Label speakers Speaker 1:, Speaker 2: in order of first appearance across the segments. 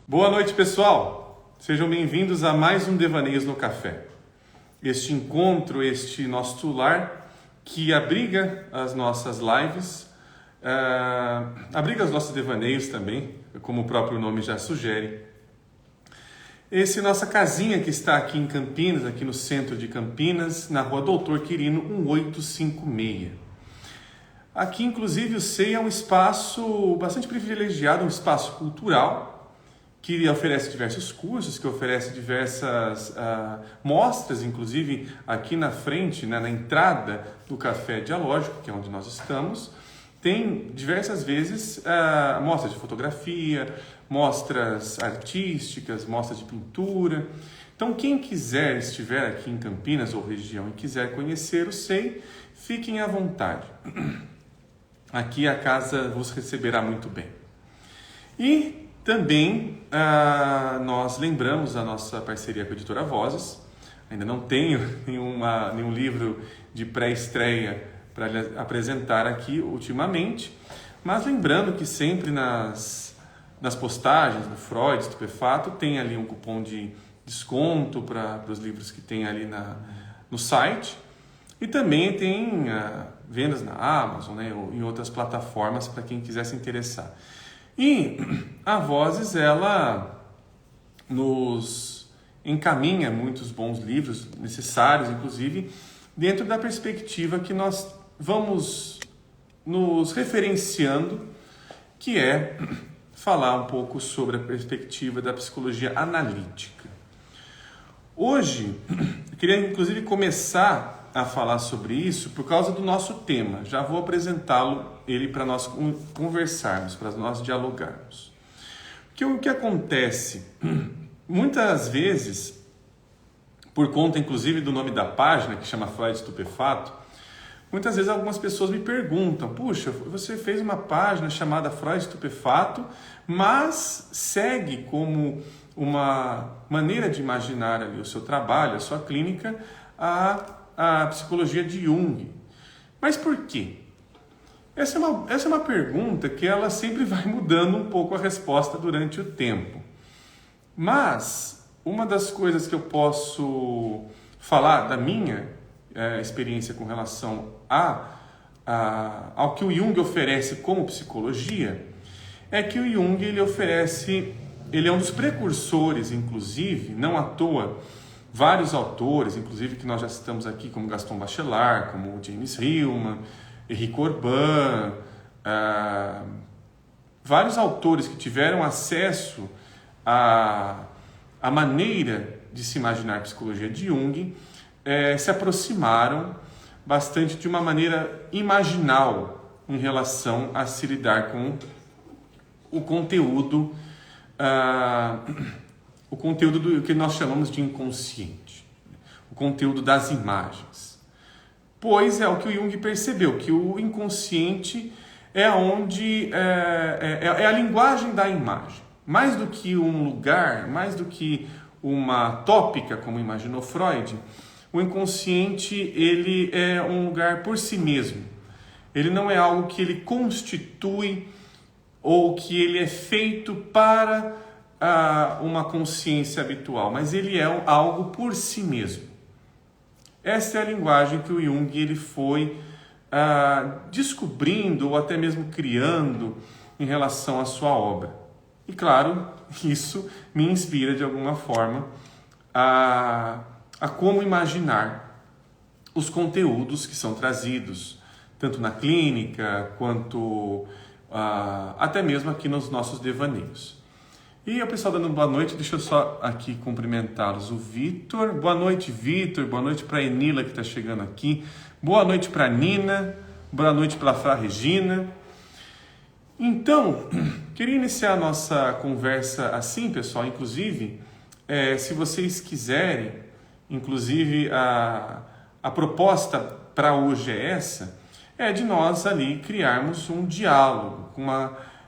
Speaker 1: Boa noite, pessoal! Sejam bem-vindos a mais um Devaneios no Café. Este encontro, este nosso lar que abriga as nossas lives, abriga os nossos devaneios também, como o próprio nome já sugere. Essa nossa casinha que está aqui em Campinas, aqui no centro de Campinas, na rua Doutor Quirino 1856. Aqui, inclusive, o SEI é um espaço bastante privilegiado, um espaço cultural, que oferece diversos cursos, que oferece diversas mostras, inclusive aqui na frente, né, na entrada do Café Dialógico, que é onde nós estamos, tem diversas vezes mostras de fotografia, mostras artísticas, mostras de pintura. Então, quem estiver aqui em Campinas ou região e quiser conhecer o SEI, fiquem à vontade. Aqui a casa vos receberá muito bem. E também nós lembramos a nossa parceria com a Editora Vozes. Ainda não tenho nenhum livro de pré-estreia para lhe apresentar aqui ultimamente, mas lembrando que sempre nas postagens do Freud Estupefato tem ali um cupom de desconto para os livros que tem ali no site, e também tem vendas na Amazon, né, ou em outras plataformas para quem quiser se interessar. E a Vozes, ela nos encaminha muitos bons livros, necessários inclusive, dentro da perspectiva que nós vamos nos referenciando, que é falar um pouco sobre a perspectiva da psicologia analítica. Hoje, eu queria inclusive começar a falar sobre isso por causa do nosso tema. Já vou ele para nós conversarmos, para nós dialogarmos. Porque o que acontece, muitas vezes, por conta inclusive do nome da página, que chama Freud Estupefato, muitas vezes algumas pessoas me perguntam: puxa, você fez uma página chamada Freud Estupefato, mas segue como uma maneira de imaginar ali o seu trabalho, a sua clínica, a psicologia de Jung. Mas por quê? Essa é uma pergunta que ela sempre vai mudando um pouco a resposta durante o tempo. Mas uma das coisas que eu posso falar da minha experiência com relação ao que o Jung oferece como psicologia é que o Jung ele é um dos precursores, inclusive, não à toa, vários autores, inclusive que nós já citamos aqui, como Gaston Bachelard, como James Hillman, Henri Corbin, vários autores que tiveram acesso à maneira de se imaginar a psicologia de Jung, se aproximaram bastante de uma maneira imaginal em relação a se lidar com o conteúdo do que nós chamamos de inconsciente, o conteúdo das imagens. Pois é o que o Jung percebeu, que o inconsciente é a linguagem da imagem. Mais do que um lugar, mais do que uma tópica, como imaginou Freud, o inconsciente ele é um lugar por si mesmo. Ele não é algo que ele constitui ou que ele é feito para uma consciência habitual, mas ele é algo por si mesmo. Essa é a linguagem que o Jung ele foi descobrindo ou até mesmo criando em relação à sua obra. E claro, isso me inspira de alguma forma a como imaginar os conteúdos que são trazidos, tanto na clínica quanto até mesmo aqui nos nossos devaneios. E o pessoal dando boa noite, deixa eu só aqui cumprimentá-los. O Vitor, boa noite Vitor, boa noite para a Enila que está chegando aqui, boa noite para a Nina, boa noite para a Frá Regina. Então, queria iniciar a nossa conversa assim, pessoal, inclusive, se vocês quiserem, inclusive a proposta para hoje é essa, é de nós ali criarmos um diálogo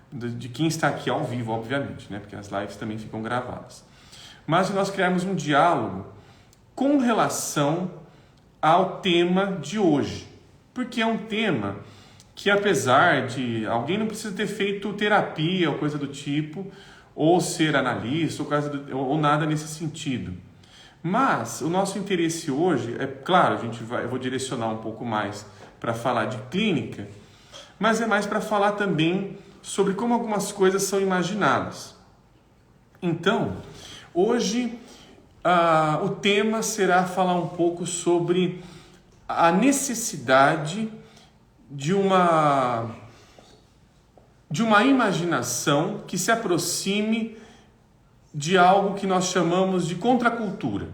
Speaker 1: de quem está aqui ao vivo, obviamente, né? Porque as lives também ficam gravadas. Mas de nós criarmos um diálogo com relação ao tema de hoje. Porque é um tema que, apesar de alguém não precisa ter feito terapia ou coisa do tipo, ou ser analista, ou nada nesse sentido. Mas o nosso interesse hoje, é claro, eu vou direcionar um pouco mais para falar de clínica, mas é mais para falar também sobre como algumas coisas são imaginadas. Então, hoje o tema será falar um pouco sobre a necessidade de uma imaginação que se aproxime de algo que nós chamamos de contracultura.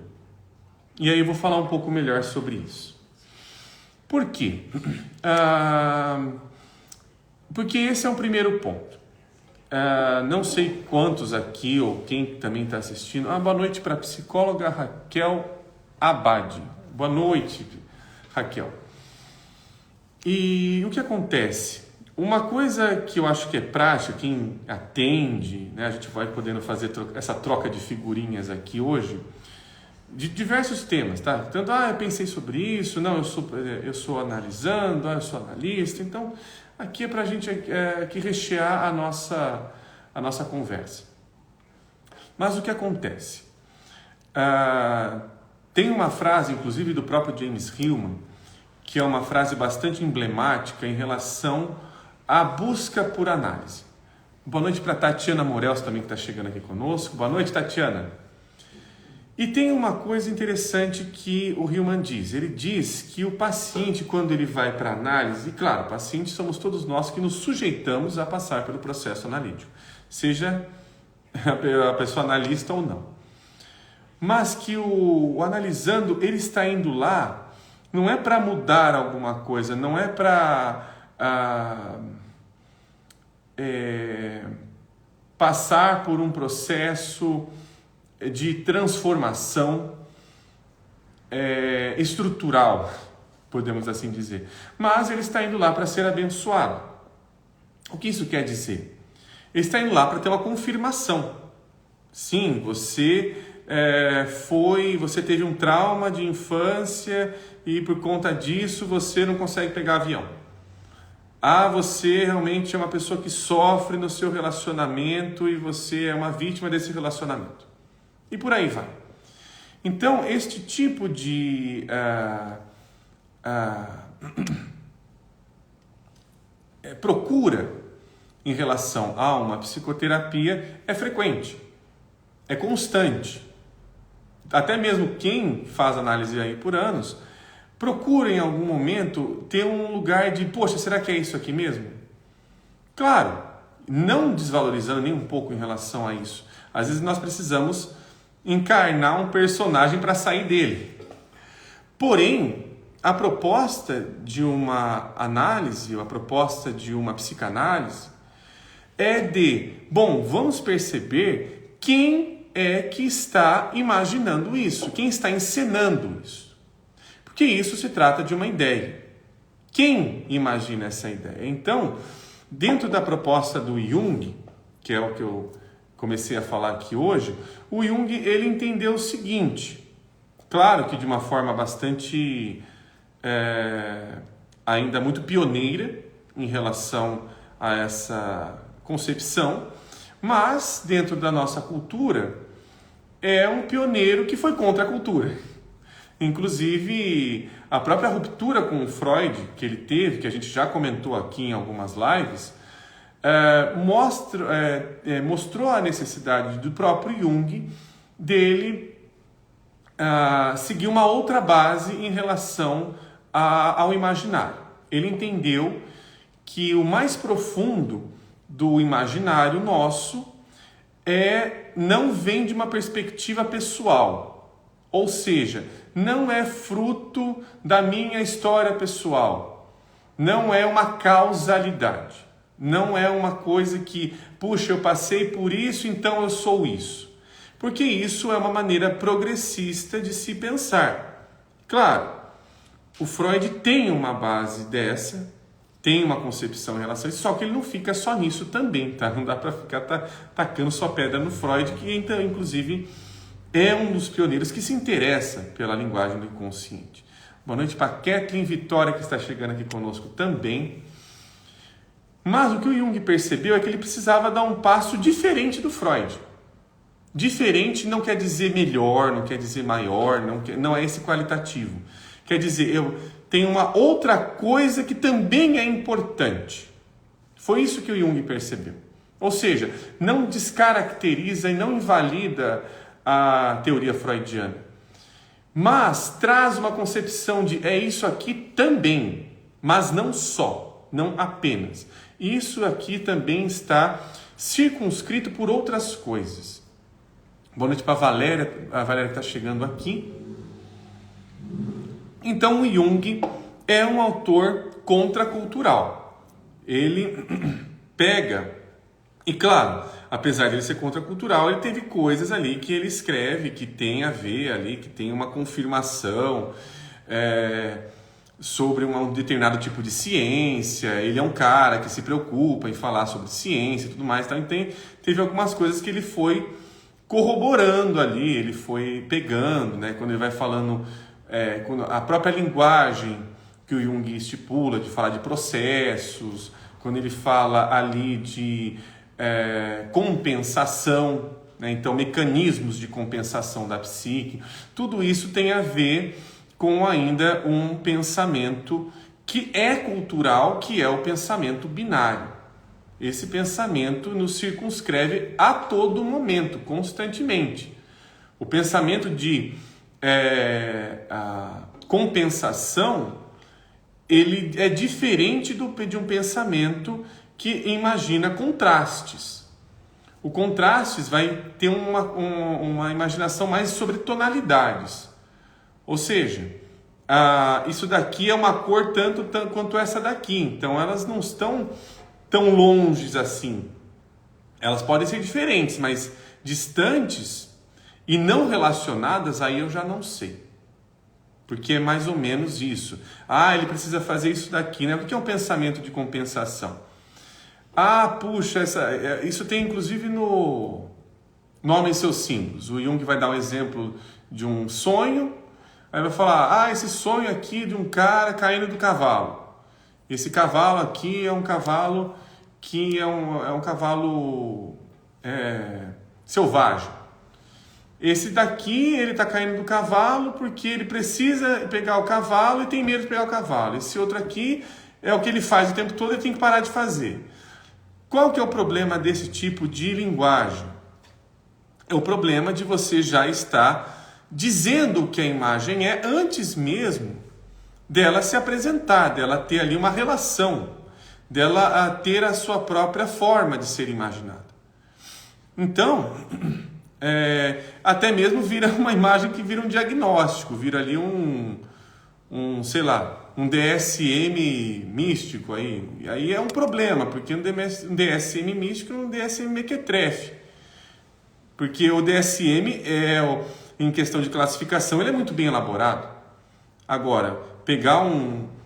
Speaker 1: E aí eu vou falar um pouco melhor sobre isso. Por quê? Porque esse é o primeiro ponto. Não sei quantos aqui ou quem também está assistindo. Boa noite para a psicóloga Raquel Abad. Boa noite, Raquel. E o que acontece? Uma coisa que eu acho que é prática, quem atende, né, a gente vai podendo fazer essa troca de figurinhas aqui hoje, de diversos temas, tá? Tanto, eu pensei sobre isso, não, eu sou analisando, eu sou analista, então aqui é para a gente aqui rechear a nossa conversa. Mas o que acontece? Tem uma frase, inclusive, do próprio James Hillman, que é uma frase bastante emblemática em relação à busca por análise. Boa noite para Tatiana Morels também, que está chegando aqui conosco. Boa noite, Tatiana. E tem uma coisa interessante que o Hillman diz. Ele diz que o paciente, quando ele vai para análise, e claro, paciente somos todos nós que nos sujeitamos a passar pelo processo analítico, seja a pessoa analista ou não. Mas que o analisando, ele está indo lá, não é para mudar alguma coisa, não é para passar por um processo de transformação estrutural, podemos assim dizer. Mas ele está indo lá para ser abençoado. O que isso quer dizer? Ele está indo lá para ter uma confirmação. Sim, você teve um trauma de infância e por conta disso você não consegue pegar avião. Você realmente é uma pessoa que sofre no seu relacionamento e você é uma vítima desse relacionamento. E por aí vai. Então, este tipo de procura em relação a uma psicoterapia é frequente, é constante. Até mesmo quem faz análise aí por anos, procura em algum momento ter um lugar de, poxa, será que é isso aqui mesmo? Claro, não desvalorizando nem um pouco em relação a isso. Às vezes nós precisamos encarnar um personagem para sair dele. Porém, a proposta de uma análise, a proposta de uma psicanálise é vamos perceber quem é que está imaginando isso, quem está encenando isso. Porque isso se trata de uma ideia. Quem imagina essa ideia? Então, dentro da proposta do Jung, que é o que eu comecei a falar aqui hoje, o Jung ele entendeu o seguinte, claro que de uma forma bastante ainda muito pioneira em relação a essa concepção, mas dentro da nossa cultura é um pioneiro que foi contra a cultura. Inclusive, a própria ruptura com o Freud que ele teve, que a gente já comentou aqui em algumas lives, mostrou a necessidade do próprio Jung dele seguir uma outra base em relação ao imaginário. Ele entendeu que o mais profundo do imaginário nosso não vem de uma perspectiva pessoal, ou seja, não é fruto da minha história pessoal, não é uma causalidade, não é uma coisa que, puxa, eu passei por isso, então eu sou isso, porque isso é uma maneira progressista de se pensar. Claro, o Freud tem uma base dessa, tem uma concepção em relação a isso, só que ele não fica só nisso também, tá? Não dá para ficar tacando só pedra no Freud, que então, inclusive, é um dos pioneiros que se interessa pela linguagem do inconsciente. Boa noite para Kathleen Vitória, que está chegando aqui conosco também. Mas o que o Jung percebeu é que ele precisava dar um passo diferente do Freud. Diferente não quer dizer melhor, não quer dizer maior, não é esse qualitativo. Quer dizer, eu tenho uma outra coisa que também é importante. Foi isso que o Jung percebeu. Ou seja, não descaracteriza e não invalida a teoria freudiana, mas traz uma concepção de é isso aqui também, mas não só, não apenas. Isso aqui também está circunscrito por outras coisas. Boa noite para a Valéria que está chegando aqui. Então o Jung é um autor contracultural. Ele pega, e claro, apesar de ele ser contracultural, ele teve coisas ali que ele escreve que tem a ver ali, que tem uma confirmação sobre um determinado tipo de ciência. Ele é um cara que se preocupa em falar sobre ciência e tudo mais. Então teve algumas coisas que ele foi corroborando ali, ele foi pegando, né? Quando ele vai falando, quando a própria linguagem que o Jung estipula, de falar de processos, quando ele fala ali de compensação, né? Então mecanismos de compensação da psique, tudo isso tem a ver com ainda um pensamento que é cultural, que é o pensamento binário. Esse pensamento nos circunscreve a todo momento, constantemente. O pensamento de a compensação, ele é diferente de um pensamento que imagina contrastes. O contrastes vai ter uma imaginação mais sobre tonalidades. Ou seja, isso daqui é uma cor tanto quanto essa daqui. Então elas não estão tão longes assim. Elas podem ser diferentes, mas distantes e não relacionadas, aí eu já não sei. Porque é mais ou menos isso. Ele precisa fazer isso daqui, né? O que é um pensamento de compensação? Puxa, isso tem inclusive no Nome e Seus Símbolos. O Jung vai dar um exemplo de um sonho, aí vai falar, esse sonho aqui de um cara caindo do cavalo. Esse cavalo aqui é um cavalo que é um cavalo selvagem. Esse daqui, ele está caindo do cavalo porque ele precisa pegar o cavalo e tem medo de pegar o cavalo. Esse outro aqui é o que ele faz o tempo todo e ele tem que parar de fazer. Qual que é o problema desse tipo de linguagem? É o problema de você já estar dizendo o que a imagem é antes mesmo dela se apresentar, dela ter ali uma relação, dela ter a sua própria forma de ser imaginada. Então, até mesmo vira uma imagem que vira um diagnóstico, vira ali sei lá, um DSM místico aí. E aí é um problema, porque um DSM místico é um DSM mequetrefe. Porque o DSM, em questão de classificação, ele é muito bem elaborado. Agora, pegar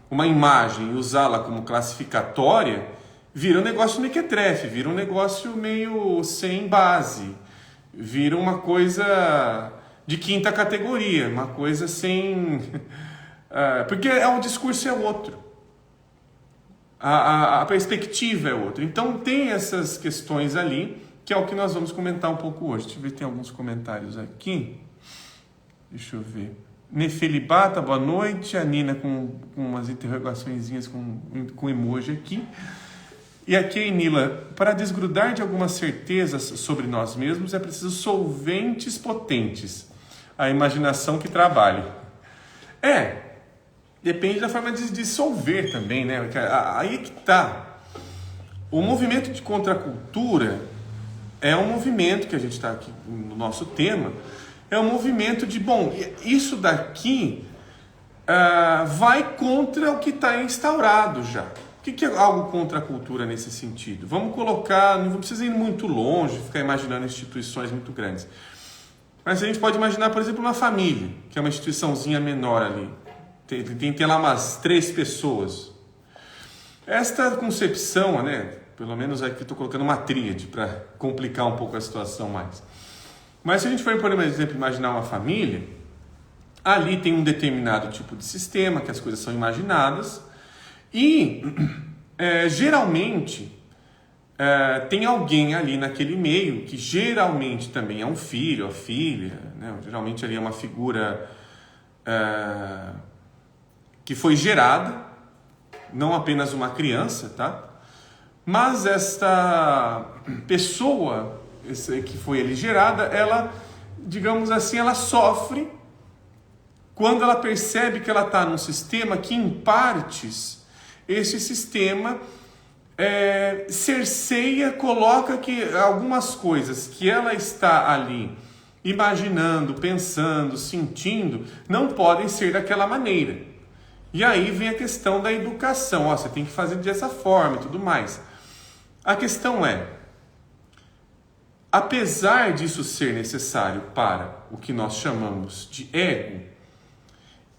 Speaker 1: uma imagem e usá-la como classificatória, vira um negócio mequetrefe, vira um negócio meio sem base, vira uma coisa de quinta categoria, uma coisa sem... porque o discurso é outro, a perspectiva é outra. Então tem essas questões ali, que é o que nós vamos comentar um pouco hoje. Deixa eu ver, tem alguns comentários aqui. Deixa eu ver. Nefelibata, boa noite. A Nina com umas interrogaçõezinhas com emoji aqui. E aqui, Enila, para desgrudar de algumas certezas sobre nós mesmos é preciso solventes potentes. A imaginação que trabalhe. Depende da forma de dissolver também, né? Aí que tá. O movimento de contracultura é um movimento que a gente está aqui no nosso tema, é um movimento de, isso daqui vai contra o que está instaurado já. O que é algo contra a cultura nesse sentido? Vamos colocar, não precisa ir muito longe, ficar imaginando instituições muito grandes. Mas a gente pode imaginar, por exemplo, uma família, que é uma instituiçãozinha menor ali. Tem lá umas 3 pessoas. Esta concepção, né? Pelo menos aqui estou colocando uma tríade para complicar um pouco a situação mais. Mas se a gente for, por exemplo, imaginar uma família, ali tem um determinado tipo de sistema, que as coisas são imaginadas, e geralmente tem alguém ali naquele meio que geralmente também é um filho, a filha, né? Geralmente ali é uma figura que foi gerada, não apenas uma criança, tá? Mas esta pessoa que foi ali gerada, ela, digamos assim, ela sofre quando ela percebe que ela está num sistema que, em partes, esse sistema cerceia, coloca que algumas coisas que ela está ali imaginando, pensando, sentindo, não podem ser daquela maneira. E aí vem a questão da educação. Você tem que fazer dessa forma e tudo mais. A questão é, apesar disso ser necessário para o que nós chamamos de ego,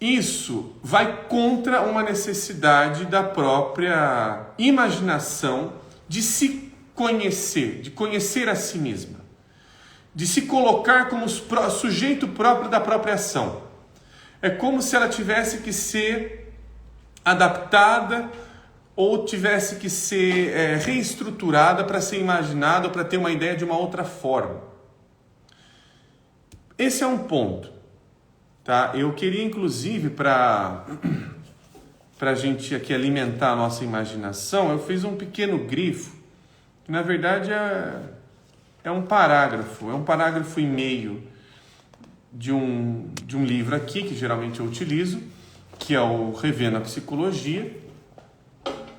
Speaker 1: isso vai contra uma necessidade da própria imaginação de se conhecer, de conhecer a si mesma, de se colocar como sujeito próprio da própria ação. É como se ela tivesse que ser adaptada ou tivesse que ser reestruturada para ser imaginada ou para ter uma ideia de uma outra forma. Esse é um ponto. Tá? Eu queria, inclusive, para a gente aqui alimentar a nossa imaginação, eu fiz um pequeno grifo, que na verdade é um parágrafo e meio de um livro aqui, que geralmente eu utilizo, que é o Revendo a Psicologia.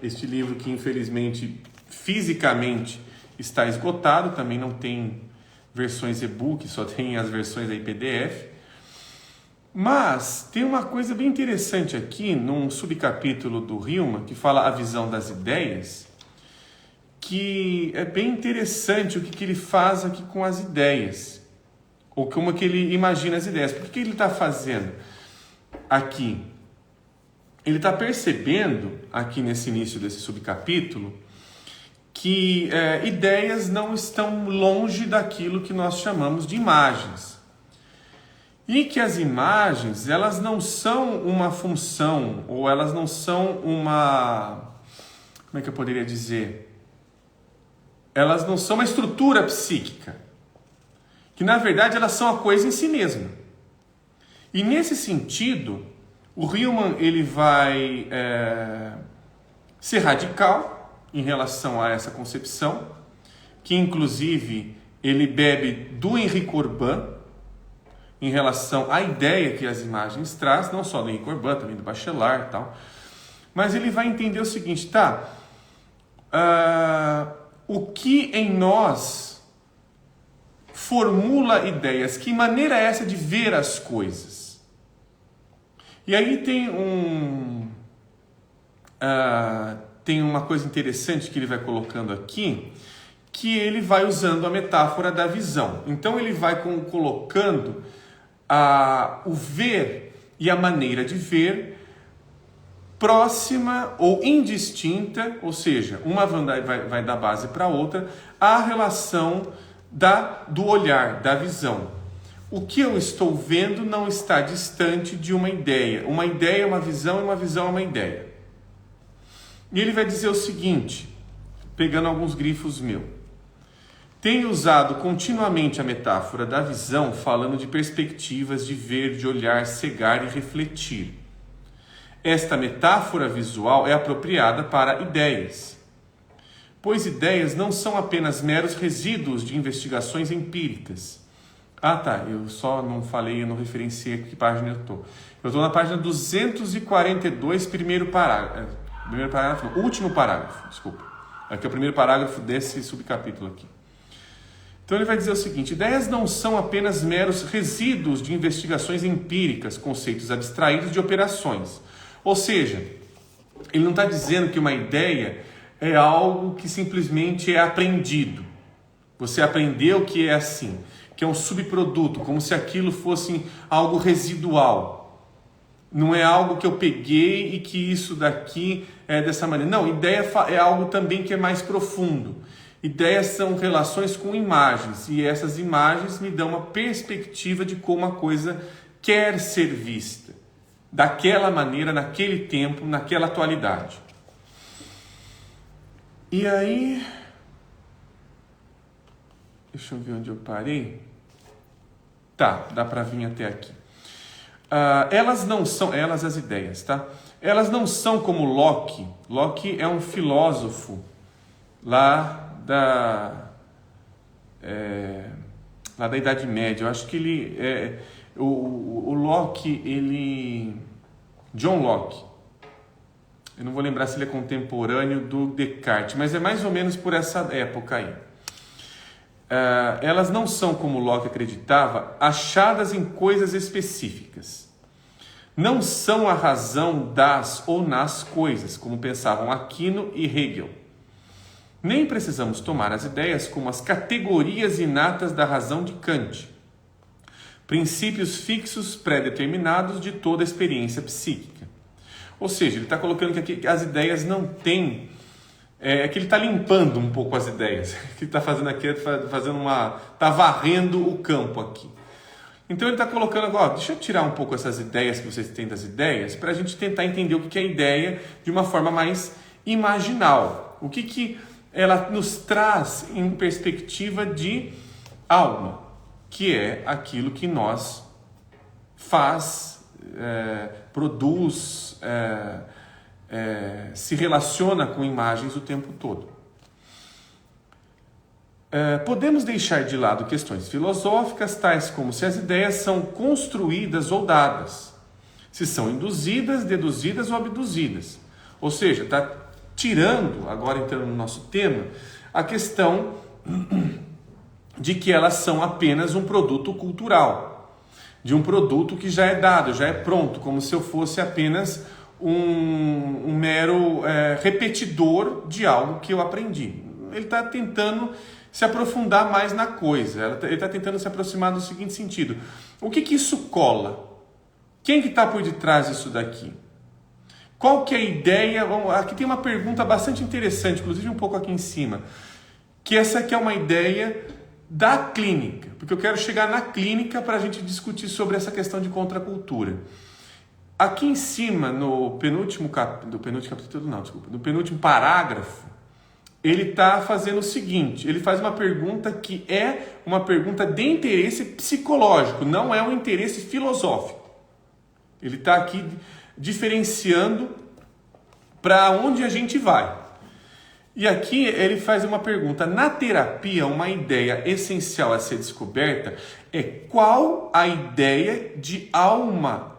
Speaker 1: Este livro que, infelizmente, fisicamente está esgotado, também não tem versões e-book, só tem as versões aí PDF. Mas tem uma coisa bem interessante aqui, num subcapítulo do Hillman, que fala a visão das ideias, que é bem interessante o que ele faz aqui com as ideias, ou como que ele imagina as ideias. Por que ele está fazendo aqui? Ele está percebendo, aqui nesse início desse subcapítulo, que ideias não estão longe daquilo que nós chamamos de imagens. E que as imagens, elas não são uma função, ou elas não são uma... Como é que eu poderia dizer? Elas não são uma estrutura psíquica. Que, na verdade, elas são a coisa em si mesma. E, nesse sentido, o Hillman, ele vai ser radical em relação a essa concepção, que, inclusive, ele bebe do Henri Corbin, em relação à ideia que as imagens traz, não só do Henri Corbin, também do Bachelard e tal. Mas ele vai entender o seguinte, o que em nós formula ideias? Que maneira é essa de ver as coisas? E aí tem uma coisa interessante que ele vai colocando aqui, que ele vai usando a metáfora da visão. Então ele vai colocando o ver e a maneira de ver próxima ou indistinta, ou seja, uma vai dar base para a outra, a relação do olhar, da visão. O que eu estou vendo não está distante de uma ideia. Uma ideia é uma visão e uma visão é uma ideia. E ele vai dizer o seguinte, pegando alguns grifos meus. Tenho usado continuamente a metáfora da visão, falando de perspectivas de ver, de olhar, cegar e refletir. Esta metáfora visual é apropriada para ideias, pois ideias não são apenas meros resíduos de investigações empíricas. Eu só não falei, eu não referenciei que página eu estou. Eu estou na página 242, último parágrafo, desculpa. Aqui é o primeiro parágrafo desse subcapítulo aqui. Então ele vai dizer o seguinte, ideias não são apenas meros resíduos de investigações empíricas, conceitos abstraídos de operações. Ou seja, ele não está dizendo que uma ideia é algo que simplesmente é aprendido. Você aprendeu que é assim, que é um subproduto, como se aquilo fosse algo residual. Não é algo que eu peguei e que isso daqui é dessa maneira. Não, ideia é algo também que é mais profundo. Ideias são relações com imagens, e essas imagens me dão uma perspectiva de como a coisa quer ser vista, daquela maneira, naquele tempo, naquela atualidade. E aí, deixa eu ver onde eu parei. Tá, dá para vir até aqui. Elas não são, as ideias, tá? Elas não são como Locke. Locke é um filósofo lá da Idade Média. Eu acho que ele o Locke, John Locke. Eu não vou lembrar se ele é contemporâneo do Descartes, mas é mais ou menos por essa época aí. Elas não são, como Locke acreditava, achadas em coisas específicas. Não são a razão das ou nas coisas, como pensavam Aquino e Hegel. Nem precisamos tomar as ideias como as categorias inatas da razão de Kant, princípios fixos pré-determinados de toda a experiência psíquica. Ou seja, ele está colocando que aqui as ideias não têm... que ele está limpando um pouco as ideias. O que ele está fazendo aqui está varrendo o campo aqui. Então ele está colocando agora, deixa eu tirar um pouco essas ideias que vocês têm das ideias, para a gente tentar entender o que é ideia de uma forma mais imaginal. O que ela nos traz em perspectiva de alma, que é aquilo que nós produz, se relaciona com imagens o tempo todo. Podemos deixar de lado questões filosóficas, tais como se as ideias são construídas ou dadas, se são induzidas, deduzidas ou abduzidas. Ou seja, está tirando, agora entrando no nosso tema, a questão de que elas são apenas um produto cultural, de um produto que já é dado, já é pronto, como se eu fosse apenas um mero repetidor de algo que eu aprendi. Ele está tentando se aprofundar mais na coisa, ele está tentando se aproximar do seguinte sentido: o que isso cola? Quem que está por detrás disso daqui? Qual que é a ideia? Aqui tem uma pergunta bastante interessante, inclusive um pouco aqui em cima, que essa aqui é uma ideia da clínica, porque eu quero chegar na clínica para a gente discutir sobre essa questão de contracultura. Aqui em cima, no penúltimo parágrafo, ele está fazendo o seguinte: ele faz uma pergunta que é uma pergunta de interesse psicológico, não é um interesse filosófico. Ele está aqui diferenciando para onde a gente vai. E aqui ele faz uma pergunta: na terapia, uma ideia essencial a ser descoberta é qual a ideia de alma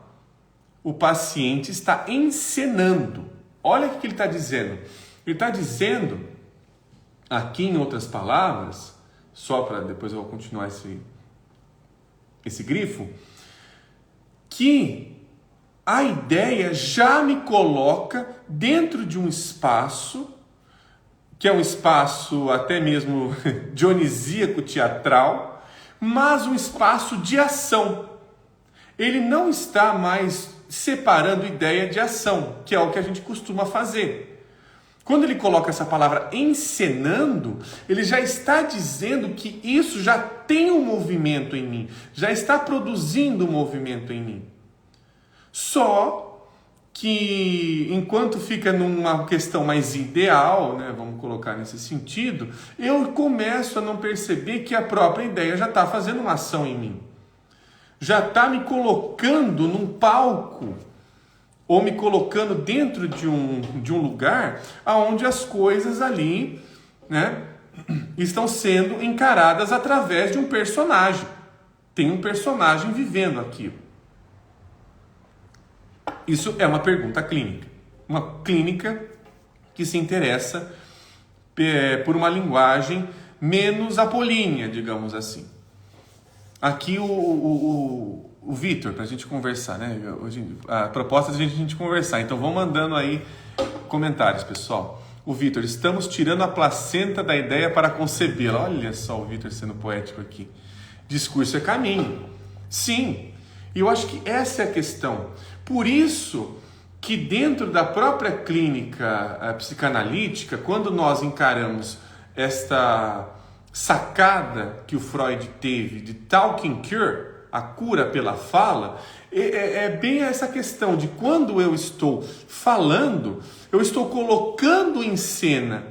Speaker 1: o paciente está encenando. Olha o que ele está dizendo. Ele está dizendo, aqui em outras palavras, só para depois eu vou continuar esse grifo, que a ideia já me coloca dentro de um espaço, que é um espaço até mesmo dionisíaco, teatral, mas um espaço de ação. Ele não está mais separando ideia de ação, que é o que a gente costuma fazer. Quando ele coloca essa palavra encenando, ele já está dizendo que isso já tem um movimento em mim, já está produzindo um movimento em mim. Só que, enquanto fica numa questão mais ideal, né, vamos colocar nesse sentido, eu começo a não perceber que a própria ideia já está fazendo uma ação em mim. Já está me colocando num palco, ou me colocando dentro de um lugar onde as coisas ali, né, estão sendo encaradas através de um personagem. Tem um personagem vivendo aquilo. Isso é uma pergunta clínica. Uma clínica que se interessa por uma linguagem menos apolínea, digamos assim. Aqui o Vitor, para a gente conversar, né? Hoje, a proposta é a gente conversar, então vão mandando aí comentários, pessoal. O Vitor: estamos tirando a placenta da ideia para concebê-la. Olha só o Vitor sendo poético aqui. Discurso é caminho. Sim, e eu acho que essa é a questão. Por isso que dentro da própria clínica psicanalítica, quando nós encaramos esta sacada que o Freud teve de talking cure, a cura pela fala, é bem essa questão de quando eu estou falando, eu estou colocando em cena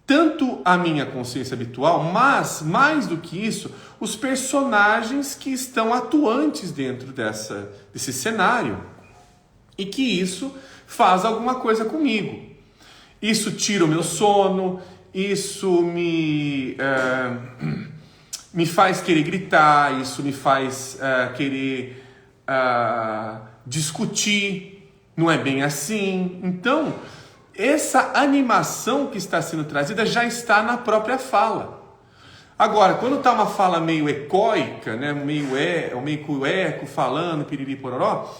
Speaker 1: tanto a minha consciência habitual, mas, mais do que isso, os personagens que estão atuantes dentro desse cenário. E que isso faz alguma coisa comigo. Isso tira o meu sono, isso me faz querer gritar, isso me faz querer discutir, não é bem assim. Então, essa animação que está sendo trazida já está na própria fala. Agora, quando está uma fala meio ecoica, né, meio com eco, falando, piriri pororó,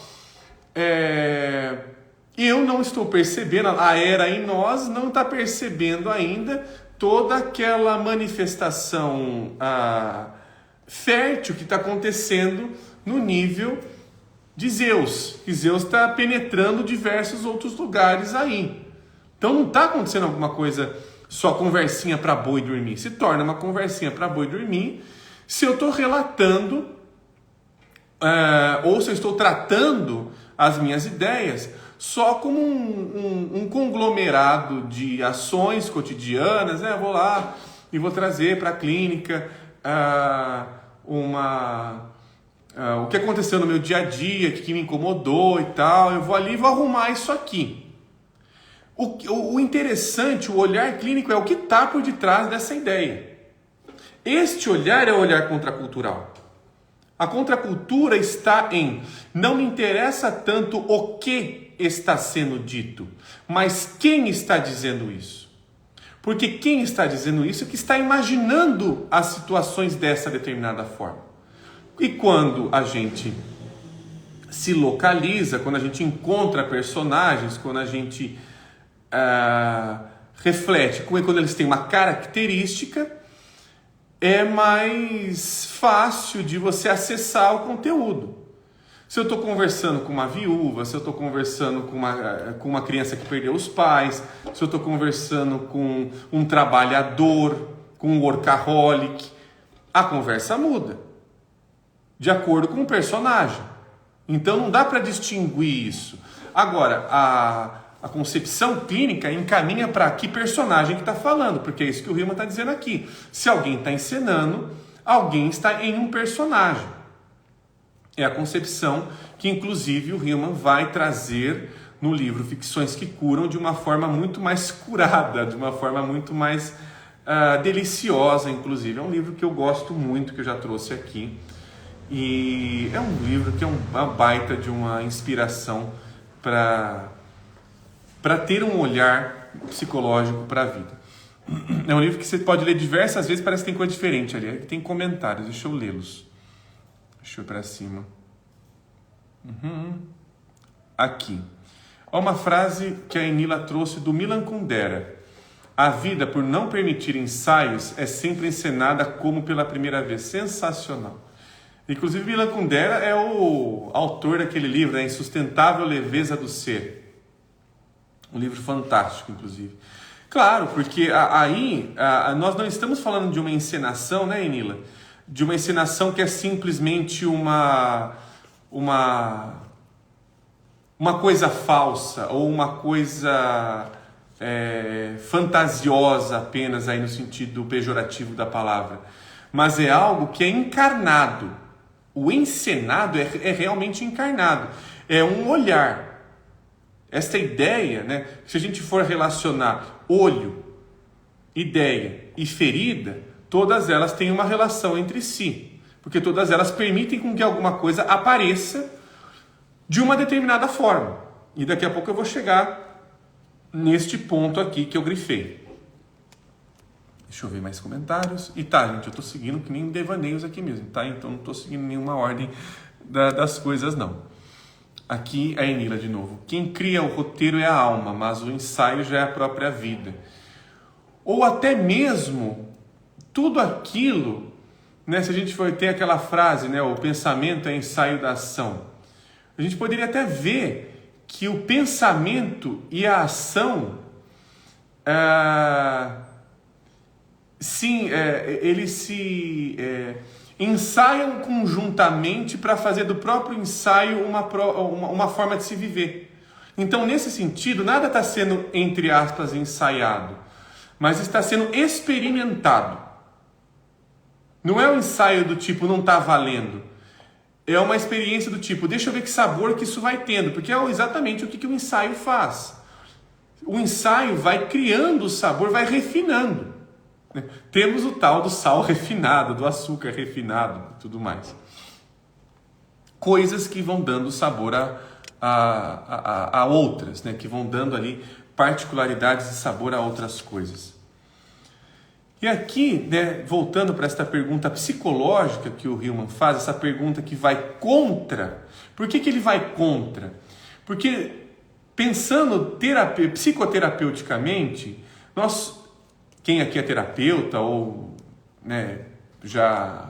Speaker 1: eu não estou percebendo, a era em nós não está percebendo ainda toda aquela manifestação fértil que está acontecendo no nível de Zeus. Que Zeus está penetrando diversos outros lugares aí. Então não está acontecendo alguma coisa só conversinha para boi dormir. Se torna uma conversinha para boi dormir se eu estou relatando ou se eu estou tratando as minhas ideias só como um conglomerado de ações cotidianas. Vou lá e vou trazer para a clínica o que aconteceu no meu dia a dia, o que me incomodou e tal. Eu vou ali e vou arrumar isso aqui. O interessante, o olhar clínico é o que está por detrás dessa ideia. Este olhar é o olhar contracultural. A contracultura está em não me interessa tanto o que está sendo dito, mas quem está dizendo isso. Porque quem está dizendo isso é que está imaginando as situações dessa determinada forma. E quando a gente se localiza, quando a gente encontra personagens, quando a gente reflete, quando eles têm uma característica, é mais fácil de você acessar o conteúdo. Se eu estou conversando com uma viúva, se eu estou conversando com uma criança que perdeu os pais, se eu estou conversando com um trabalhador, com um workaholic, a conversa muda de acordo com o personagem. Então não dá para distinguir isso. Agora, a concepção clínica encaminha para que personagem que está falando, porque é isso que o Hillman está dizendo aqui. Se alguém está encenando, alguém está em um personagem. É a concepção que, inclusive, o Hillman vai trazer no livro Ficções que Curam de uma forma muito mais curada, de uma forma muito mais deliciosa, inclusive. É um livro que eu gosto muito, que eu já trouxe aqui. E é um livro que é uma baita de uma inspiração para ter um olhar psicológico para a vida. É um livro que você pode ler diversas vezes, parece que tem coisa diferente ali. Tem comentários, deixa eu lê-los. Deixa eu ir para cima. Aqui. Olha uma frase que a Enila trouxe do Milan Kundera. A vida, por não permitir ensaios, é sempre encenada como pela primeira vez. Sensacional. Inclusive, Milan Kundera é o autor daquele livro, A Insustentável Leveza do Ser. Um livro fantástico, inclusive. Claro, porque aí nós não estamos falando de uma encenação, né, Enila? De uma encenação que é simplesmente uma coisa falsa ou uma coisa fantasiosa apenas aí no sentido pejorativo da palavra. Mas é algo que é encarnado. O encenado é realmente encarnado. É um olhar. Esta ideia, né, se a gente for relacionar olho, ideia e ferida, todas elas têm uma relação entre si, porque todas elas permitem com que alguma coisa apareça de uma determinada forma. E daqui a pouco eu vou chegar neste ponto aqui que eu grifei. Deixa eu ver mais comentários. E tá, gente, eu tô seguindo que nem devaneios aqui mesmo, tá? Então não tô seguindo nenhuma ordem das coisas, não. Aqui a Enila de novo. Quem cria o roteiro é a alma, mas o ensaio já é a própria vida. Ou até mesmo tudo aquilo, né? Se a gente for ter aquela frase, né? O pensamento é ensaio da ação. A gente poderia até ver que o pensamento e a ação, eles se ensaiam conjuntamente para fazer do próprio ensaio uma forma de se viver. Então, nesse sentido, nada está sendo, entre aspas, ensaiado, mas está sendo experimentado. Não é um ensaio do tipo, não está valendo. É uma experiência do tipo, deixa eu ver que sabor que isso vai tendo, porque é exatamente o que o ensaio faz. O ensaio vai criando o sabor, vai refinando. Temos o tal do sal refinado, do açúcar refinado e tudo mais. Coisas que vão dando sabor a outras, né? Que vão dando ali particularidades de sabor a outras coisas. E aqui, né, voltando para esta pergunta psicológica que o Hillman faz, essa pergunta que vai contra. Por que ele vai contra? Porque pensando psicoterapeuticamente, quem aqui é terapeuta ou, né, já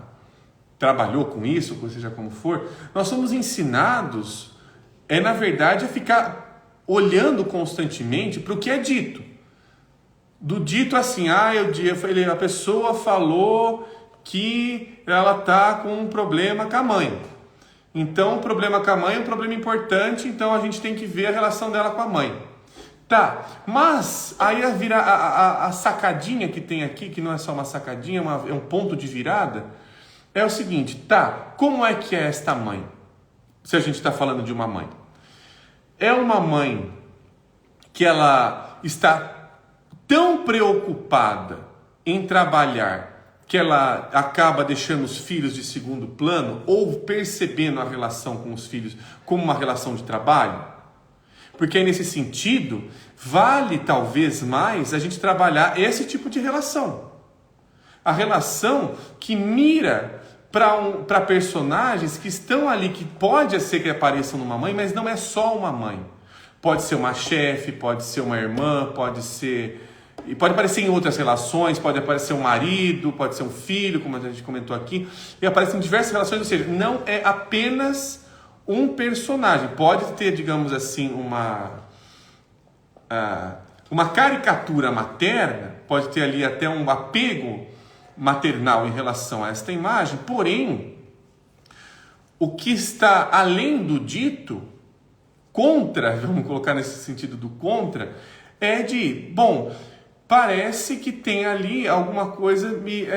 Speaker 1: trabalhou com isso, ou seja como for, nós somos ensinados, na verdade, a ficar olhando constantemente para o que é dito. Do dito assim, a pessoa falou que ela está com um problema com a mãe. Então, o problema com a mãe é um problema importante, então a gente tem que ver a relação dela com a mãe. Tá, mas aí a sacadinha que tem aqui, que não é só uma sacadinha, é um ponto de virada, é o seguinte, tá, como é que é esta mãe? Se a gente está falando de uma mãe. É uma mãe que ela está tão preocupada em trabalhar que ela acaba deixando os filhos de segundo plano ou percebendo a relação com os filhos como uma relação de trabalho? Porque aí, nesse sentido, vale talvez mais a gente trabalhar esse tipo de relação. A relação que mira para personagens que estão ali, que pode ser que apareçam numa mãe, mas não é só uma mãe. Pode ser uma chefe, pode ser uma irmã, pode aparecer em outras relações, pode aparecer um marido, pode ser um filho, como a gente comentou aqui, e aparece em diversas relações, ou seja, não é apenas um personagem. Pode ter, digamos assim, uma caricatura materna, pode ter ali até um apego maternal em relação a esta imagem, porém, o que está além do dito, contra, vamos colocar nesse sentido do contra, é parece que tem ali alguma coisa me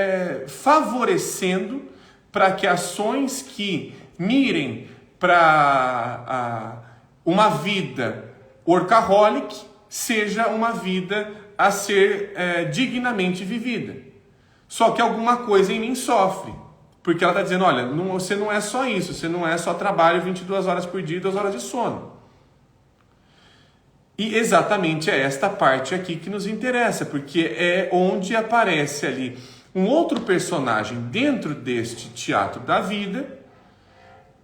Speaker 1: favorecendo para que ações que mirem para uma vida workaholic seja uma vida a ser dignamente vivida. Só que alguma coisa em mim sofre, porque ela está dizendo, olha, você não é só isso, você não é só trabalho 22 horas por dia e 2 horas de sono. E exatamente é esta parte aqui que nos interessa, porque é onde aparece ali um outro personagem dentro deste teatro da vida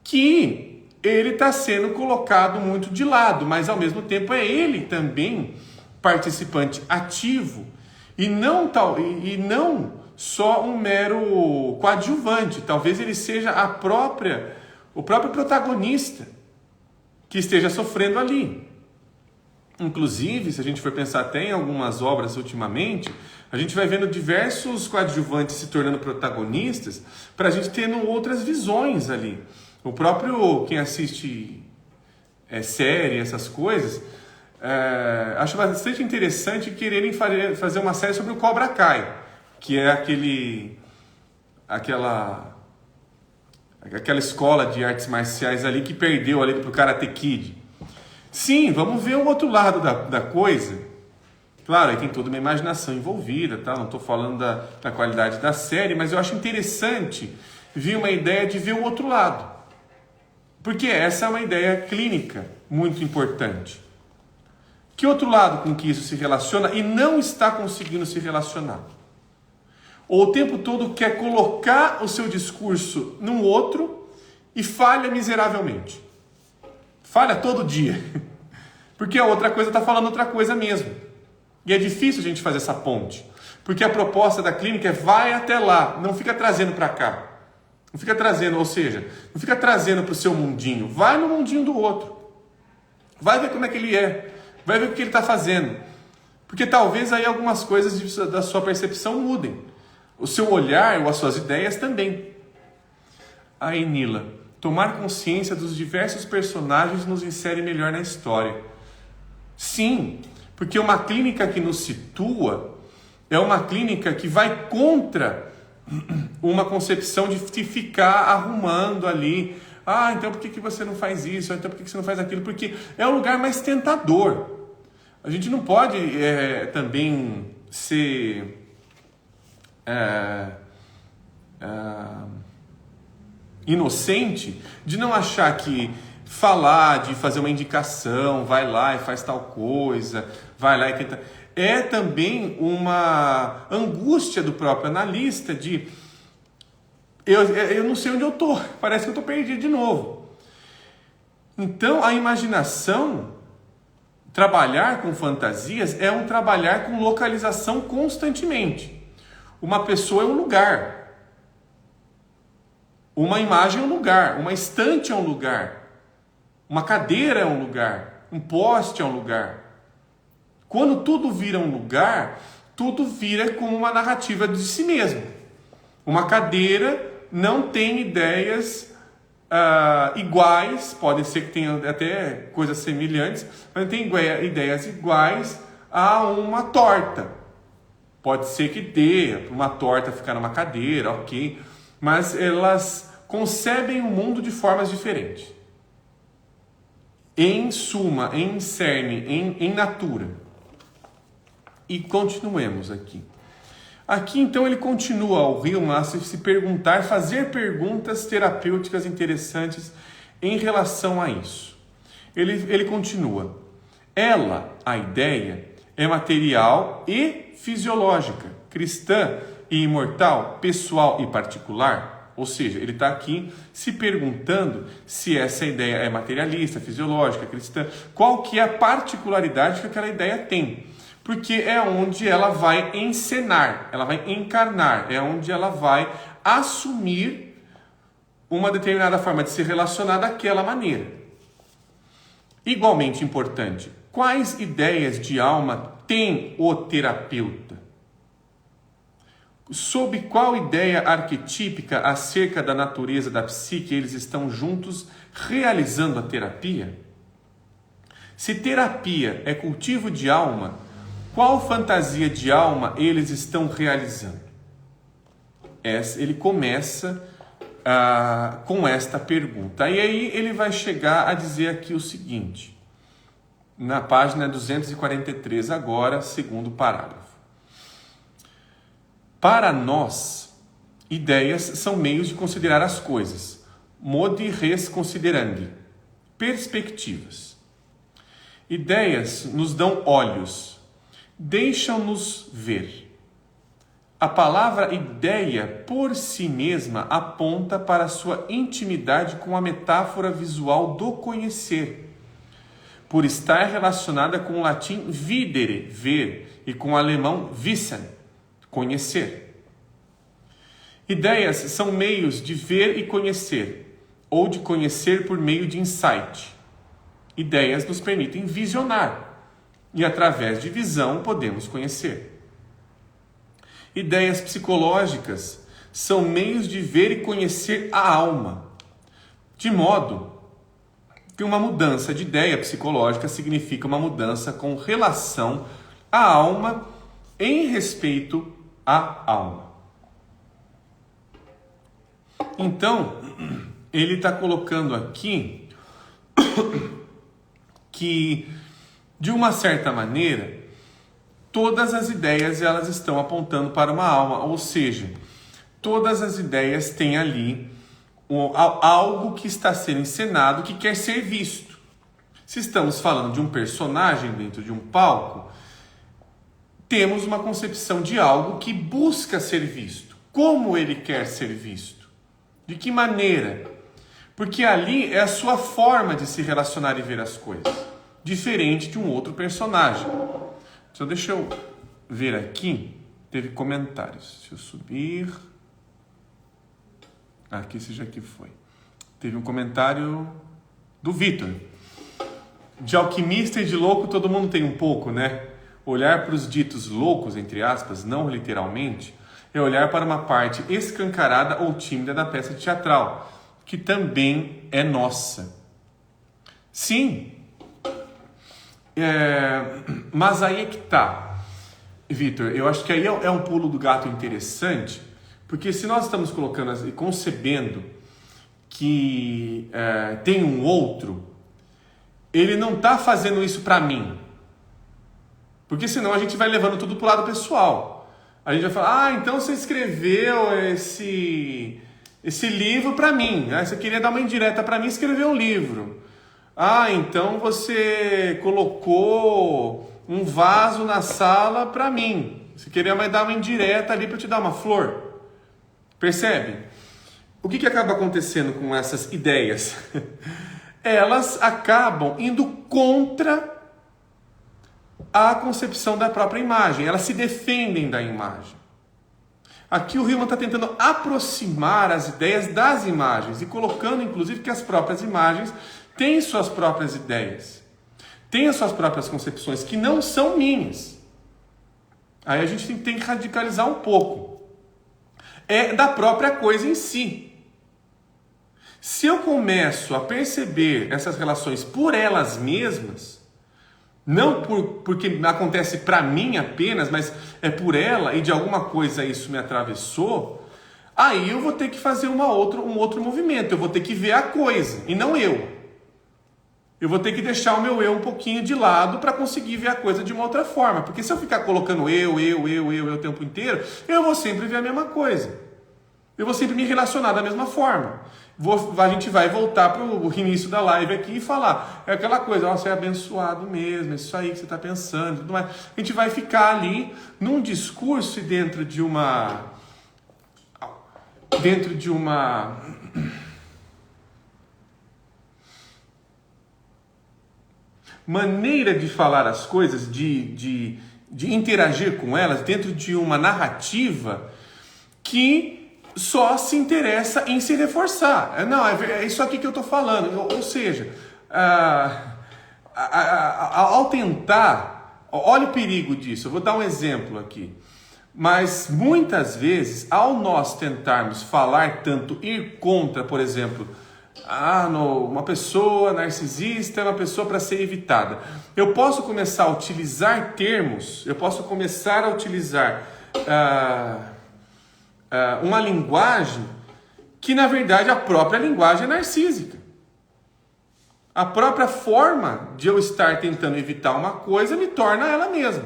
Speaker 1: que ele está sendo colocado muito de lado, mas ao mesmo tempo é ele também participante ativo e não só um mero coadjuvante. Talvez ele seja o próprio protagonista que esteja sofrendo ali. Inclusive, se a gente for pensar até em algumas obras ultimamente, a gente vai vendo diversos coadjuvantes se tornando protagonistas para a gente tendo outras visões ali. O próprio, quem assiste série, essas coisas, acho bastante interessante quererem fazer uma série sobre o Cobra Kai, que é aquela escola de artes marciais ali que perdeu ali pro Karate Kid. Sim, vamos ver o outro lado da coisa. Claro, aí tem toda uma imaginação envolvida, tá? Não estou falando da qualidade da série, mas eu acho interessante vir uma ideia de ver o outro lado. Porque essa é uma ideia clínica muito importante. Que outro lado com que isso se relaciona e não está conseguindo se relacionar? Ou o tempo todo quer colocar o seu discurso num outro e falha miseravelmente. Falha todo dia. Porque a outra coisa está falando outra coisa mesmo. E é difícil a gente fazer essa ponte. Porque a proposta da clínica é vai até lá, não fica trazendo para cá. Não fica trazendo, ou seja, não fica trazendo para o seu mundinho. Vai no mundinho do outro. Vai ver como é que ele é. Vai ver o que ele está fazendo. Porque talvez aí algumas coisas da sua percepção mudem. O seu olhar ou as suas ideias também. Aí, Nila, tomar consciência dos diversos personagens nos insere melhor na história. Sim, porque uma clínica que nos situa É uma clínica que vai contra uma concepção de se ficar arrumando ali. Ah, então por que você não faz isso? Então por que você não faz aquilo? Porque é um lugar mais tentador. A gente não pode também ser inocente de não achar que falar, de fazer uma indicação, vai lá e faz tal coisa, vai lá e tenta... É também uma angústia do próprio analista de eu não sei onde eu estou, parece que eu estou perdido de novo. Então, a imaginação, trabalhar com fantasias, é um trabalhar com localização constantemente. Uma pessoa é um lugar, uma imagem é um lugar, uma estante é um lugar, uma cadeira é um lugar, um poste é um lugar. Quando tudo vira um lugar, tudo vira como uma narrativa de si mesmo. Uma cadeira não tem ideias iguais, pode ser que tenha até coisas semelhantes, mas não tem ideias iguais a uma torta. Pode ser que dê para uma torta ficar numa cadeira, ok, mas elas concebem o mundo de formas diferentes. Em suma, em cerne, em natura. E continuemos aqui. Aqui, então, ele continua ao Hillman a se perguntar, fazer perguntas terapêuticas interessantes em relação a isso. Ele continua. Ela, a ideia, é material e fisiológica, cristã e imortal, pessoal e particular. Ou seja, ele está aqui se perguntando se essa ideia é materialista, fisiológica, cristã. Qual que é a particularidade que aquela ideia tem? Porque é onde ela vai encenar, ela vai encarnar, é onde ela vai assumir uma determinada forma de se relacionar daquela maneira. Igualmente importante, quais ideias de alma tem o terapeuta? Sob qual ideia arquetípica acerca da natureza da psique eles estão juntos realizando a terapia? Se terapia é cultivo de alma, qual fantasia de alma eles estão realizando? Ele começa com esta pergunta. E aí ele vai chegar a dizer aqui o seguinte, na página 243 agora, segundo parágrafo. Para nós, ideias são meios de considerar as coisas, modi res considerandi, perspectivas. Ideias nos dão olhos, deixam-nos ver. A palavra ideia, por si mesma, aponta para a sua intimidade com a metáfora visual do conhecer, por estar relacionada com o latim videre, ver, e com o alemão wissen, conhecer. Ideias são meios de ver e conhecer, ou de conhecer por meio de insight. Ideias nos permitem visionar, e através de visão podemos conhecer. Ideias psicológicas são meios de ver e conhecer a alma, de modo que uma mudança de ideia psicológica significa uma mudança com relação à alma em respeito à alma. Então, ele está colocando aqui que, de uma certa maneira, todas as ideias elas estão apontando para uma alma, ou seja, todas as ideias têm ali algo que está sendo encenado, que quer ser visto. Se estamos falando de um personagem dentro de um palco, temos uma concepção de algo que busca ser visto. Como ele quer ser visto? De que maneira? Porque ali é a sua forma de se relacionar e ver as coisas, diferente de um outro personagem. Então deixa eu ver aqui, teve comentários. Deixa eu subir. Aqui seja que foi. Teve um comentário do Vitor. De alquimista e de louco todo mundo tem um pouco, né? Olhar para os ditos loucos, entre aspas, não literalmente, é olhar para uma parte escancarada ou tímida da peça teatral, que também é nossa. Sim, mas aí é que tá. Vitor, eu acho que aí é um pulo do gato interessante, porque se nós estamos colocando e concebendo que tem um outro, ele não está fazendo isso para mim. Porque senão a gente vai levando tudo pro lado pessoal. A gente vai falar, então você escreveu esse livro para mim. Você queria dar uma indireta para mim e escreveu um livro. Então você colocou um vaso na sala para mim. Você queria dar uma indireta ali para te dar uma flor. Percebe? O que acaba acontecendo com essas ideias? Elas acabam indo contra a concepção da própria imagem. Elas se defendem da imagem. Aqui o Hillman está tentando aproximar as ideias das imagens e colocando, inclusive, que as próprias imagens têm suas próprias ideias, têm as suas próprias concepções, que não são minhas. Aí a gente tem que radicalizar um pouco. É da própria coisa em si. Se eu começo a perceber essas relações por elas mesmas, não porque acontece para mim apenas, mas é por ela e de alguma coisa isso me atravessou, aí eu vou ter que fazer um outro movimento, eu vou ter que ver a coisa e não eu. Eu vou ter que deixar o meu eu um pouquinho de lado para conseguir ver a coisa de uma outra forma, porque se eu ficar colocando eu o tempo inteiro, eu vou sempre ver a mesma coisa. Eu vou sempre me relacionar da mesma forma. A gente vai voltar para o início da live aqui e falar. É aquela coisa, você é abençoado mesmo, é isso aí que você está pensando. Tudo mais. A gente vai ficar ali num discurso e dentro de uma maneira de falar as coisas, de interagir com elas, dentro de uma narrativa que só se interessa em se reforçar. Não, é isso aqui que eu estou falando. Ou seja, ao tentar... Olha o perigo disso. Eu vou dar um exemplo aqui. Mas muitas vezes, ao nós tentarmos falar tanto, ir contra, por exemplo, uma pessoa narcisista é uma pessoa para ser evitada. Eu posso começar a utilizar termos, eu posso começar a utilizar... uma linguagem que, na verdade, a própria linguagem é narcísica. A própria forma de eu estar tentando evitar uma coisa me torna ela mesma.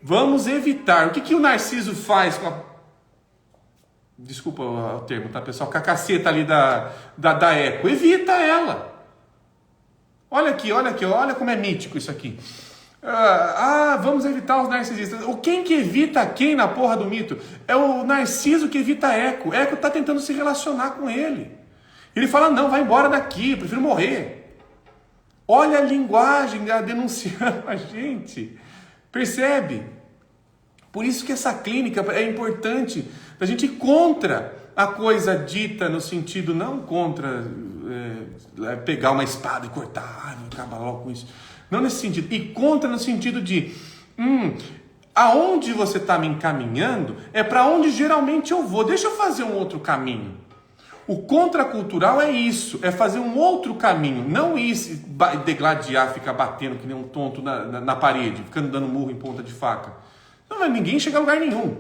Speaker 1: Vamos evitar. O que o narciso faz com a... Desculpa o termo, tá, pessoal? Com a caceta ali da eco. Evita ela. Olha aqui, olha como é mítico isso aqui. Vamos evitar os narcisistas. Quem que evita quem na porra do mito? É o narciso que evita Eco. Eco está tentando se relacionar com ele. Ele fala, não, vai embora daqui, eu prefiro morrer. Olha a linguagem denunciando a gente. Percebe? Por isso que essa clínica é importante. A gente ir contra a coisa dita no sentido, não contra pegar uma espada e cortar, vou acabar logo com isso. Não nesse sentido. E contra no sentido de aonde você está me encaminhando é para onde geralmente eu vou. Deixa eu fazer um outro caminho. O contracultural é isso, é fazer um outro caminho. Não ir se degladiar, ficar batendo que nem um tonto na parede, ficando dando murro em ponta de faca. Não vai ninguém chegar a lugar nenhum.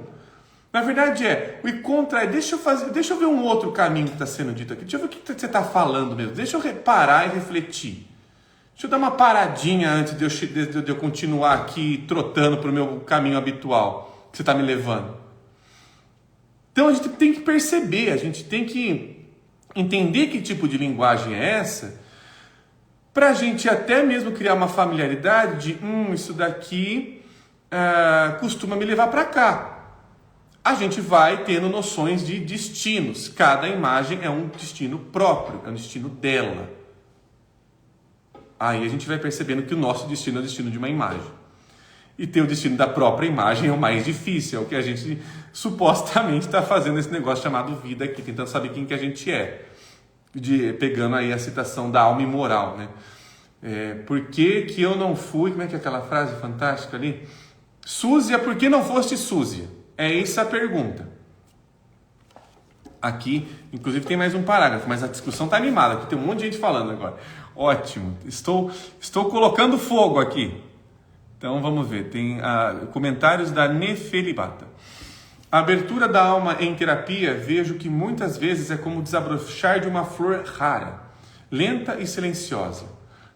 Speaker 1: Na verdade o contra é, deixa eu ver um outro caminho que está sendo dito aqui. Deixa eu ver o que você está falando mesmo. Deixa eu reparar e refletir. Deixa eu dar uma paradinha antes de eu continuar aqui trotando para o meu caminho habitual que você está me levando. Então a gente tem que perceber, a gente tem que entender que tipo de linguagem é essa, para a gente até mesmo criar uma familiaridade de isso daqui costuma me levar para cá. A gente vai tendo noções de destinos. Cada imagem é um destino próprio, é um destino dela. Aí a gente vai percebendo que o nosso destino é o destino de uma imagem. E ter o destino da própria imagem é o mais difícil, é o que a gente supostamente está fazendo esse negócio chamado vida aqui, tentando saber quem que a gente é. Pegando aí a citação da alma imoral, né? Por que eu não fui... Como é que é aquela frase fantástica ali? Súzia, por que não foste súzia? É essa a pergunta. Aqui, inclusive, tem mais um parágrafo, mas a discussão está animada, aqui tem um monte de gente falando agora. Ótimo, estou colocando fogo aqui. Então vamos ver, tem comentários da Nefelibata. A abertura da alma em terapia vejo que muitas vezes é como desabrochar de uma flor rara, lenta e silenciosa,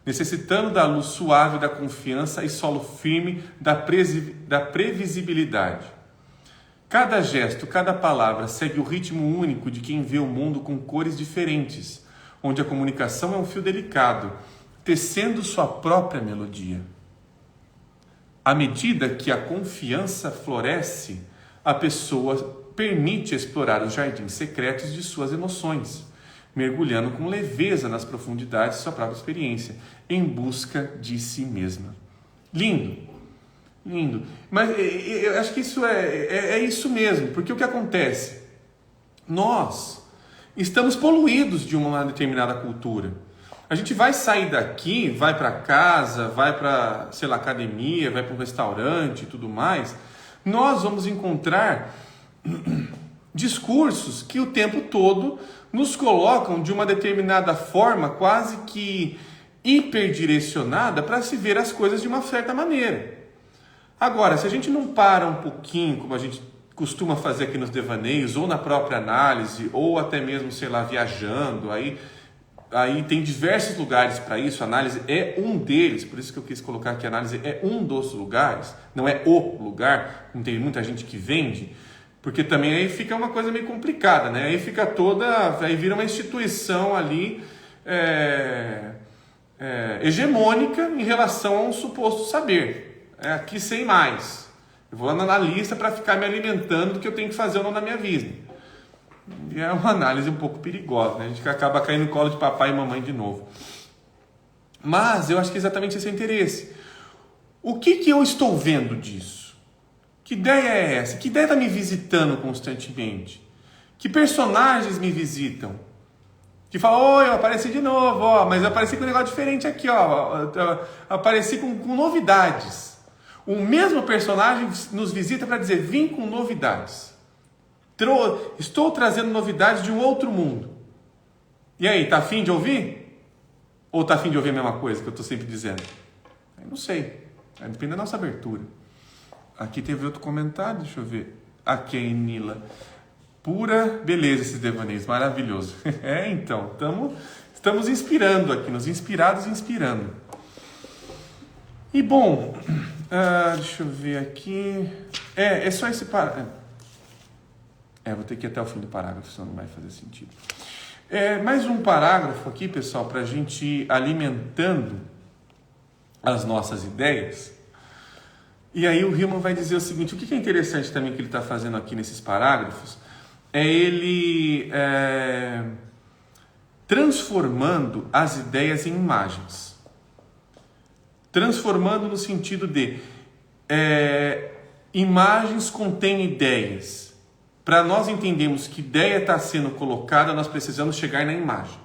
Speaker 1: necessitando da luz suave da confiança e solo firme da previsibilidade. Cada gesto, cada palavra segue o ritmo único de quem vê o mundo com cores diferentes, onde a comunicação é um fio delicado, tecendo sua própria melodia. À medida que a confiança floresce, a pessoa permite explorar os jardins secretos de suas emoções, mergulhando com leveza nas profundidades de sua própria experiência, em busca de si mesma. Lindo, lindo. Mas eu acho que isso é isso mesmo, porque o que acontece? Nós estamos poluídos de uma determinada cultura. A gente vai sair daqui, vai para casa, vai para, sei lá, academia, vai para um restaurante e tudo mais. Nós vamos encontrar discursos que o tempo todo nos colocam de uma determinada forma, quase que hiperdirecionada, para se ver as coisas de uma certa maneira. Agora, se a gente não para um pouquinho, como a gente costuma fazer aqui nos devaneios, ou na própria análise, ou até mesmo, sei lá, viajando, aí tem diversos lugares para isso, a análise é um deles, por isso que eu quis colocar que a análise é um dos lugares, não é o lugar, não tem muita gente que vende, porque também aí fica uma coisa meio complicada, né? Aí vira uma instituição ali hegemônica em relação a um suposto saber, aqui sem mais, eu vou lá na analista para ficar me alimentando do que eu tenho que fazer ou não na minha vida. E é uma análise um pouco perigosa, né? A gente acaba caindo no colo de papai e mamãe de novo. Mas eu acho que exatamente esse é o interesse. O que eu estou vendo disso? Que ideia é essa? Que ideia está me visitando constantemente? Que personagens me visitam? Que falam, oi, eu apareci de novo, ó, mas eu apareci com um negócio diferente aqui, ó. Eu apareci com novidades. O mesmo personagem nos visita para dizer, vim com novidades. Estou trazendo novidades de um outro mundo. E aí, tá afim de ouvir? Ou tá afim de ouvir a mesma coisa que eu estou sempre dizendo? Eu não sei. Depende da nossa abertura. Aqui teve outro comentário, deixa eu ver. Aqui, Nila. Pura beleza esses devaneios, maravilhoso. Então, estamos inspirando aqui, nos inspirados inspirando. E bom, deixa eu ver aqui. É só esse parágrafo. Vou ter que ir até o fim do parágrafo, senão não vai fazer sentido. Mais um parágrafo aqui, pessoal, para a gente ir alimentando as nossas ideias. E aí o Hillman vai dizer o seguinte, o que é interessante também que ele está fazendo aqui nesses parágrafos, é ele transformando as ideias em imagens. Transformando no sentido de imagens contêm ideias. Para nós entendermos que ideia está sendo colocada, nós precisamos chegar na imagem.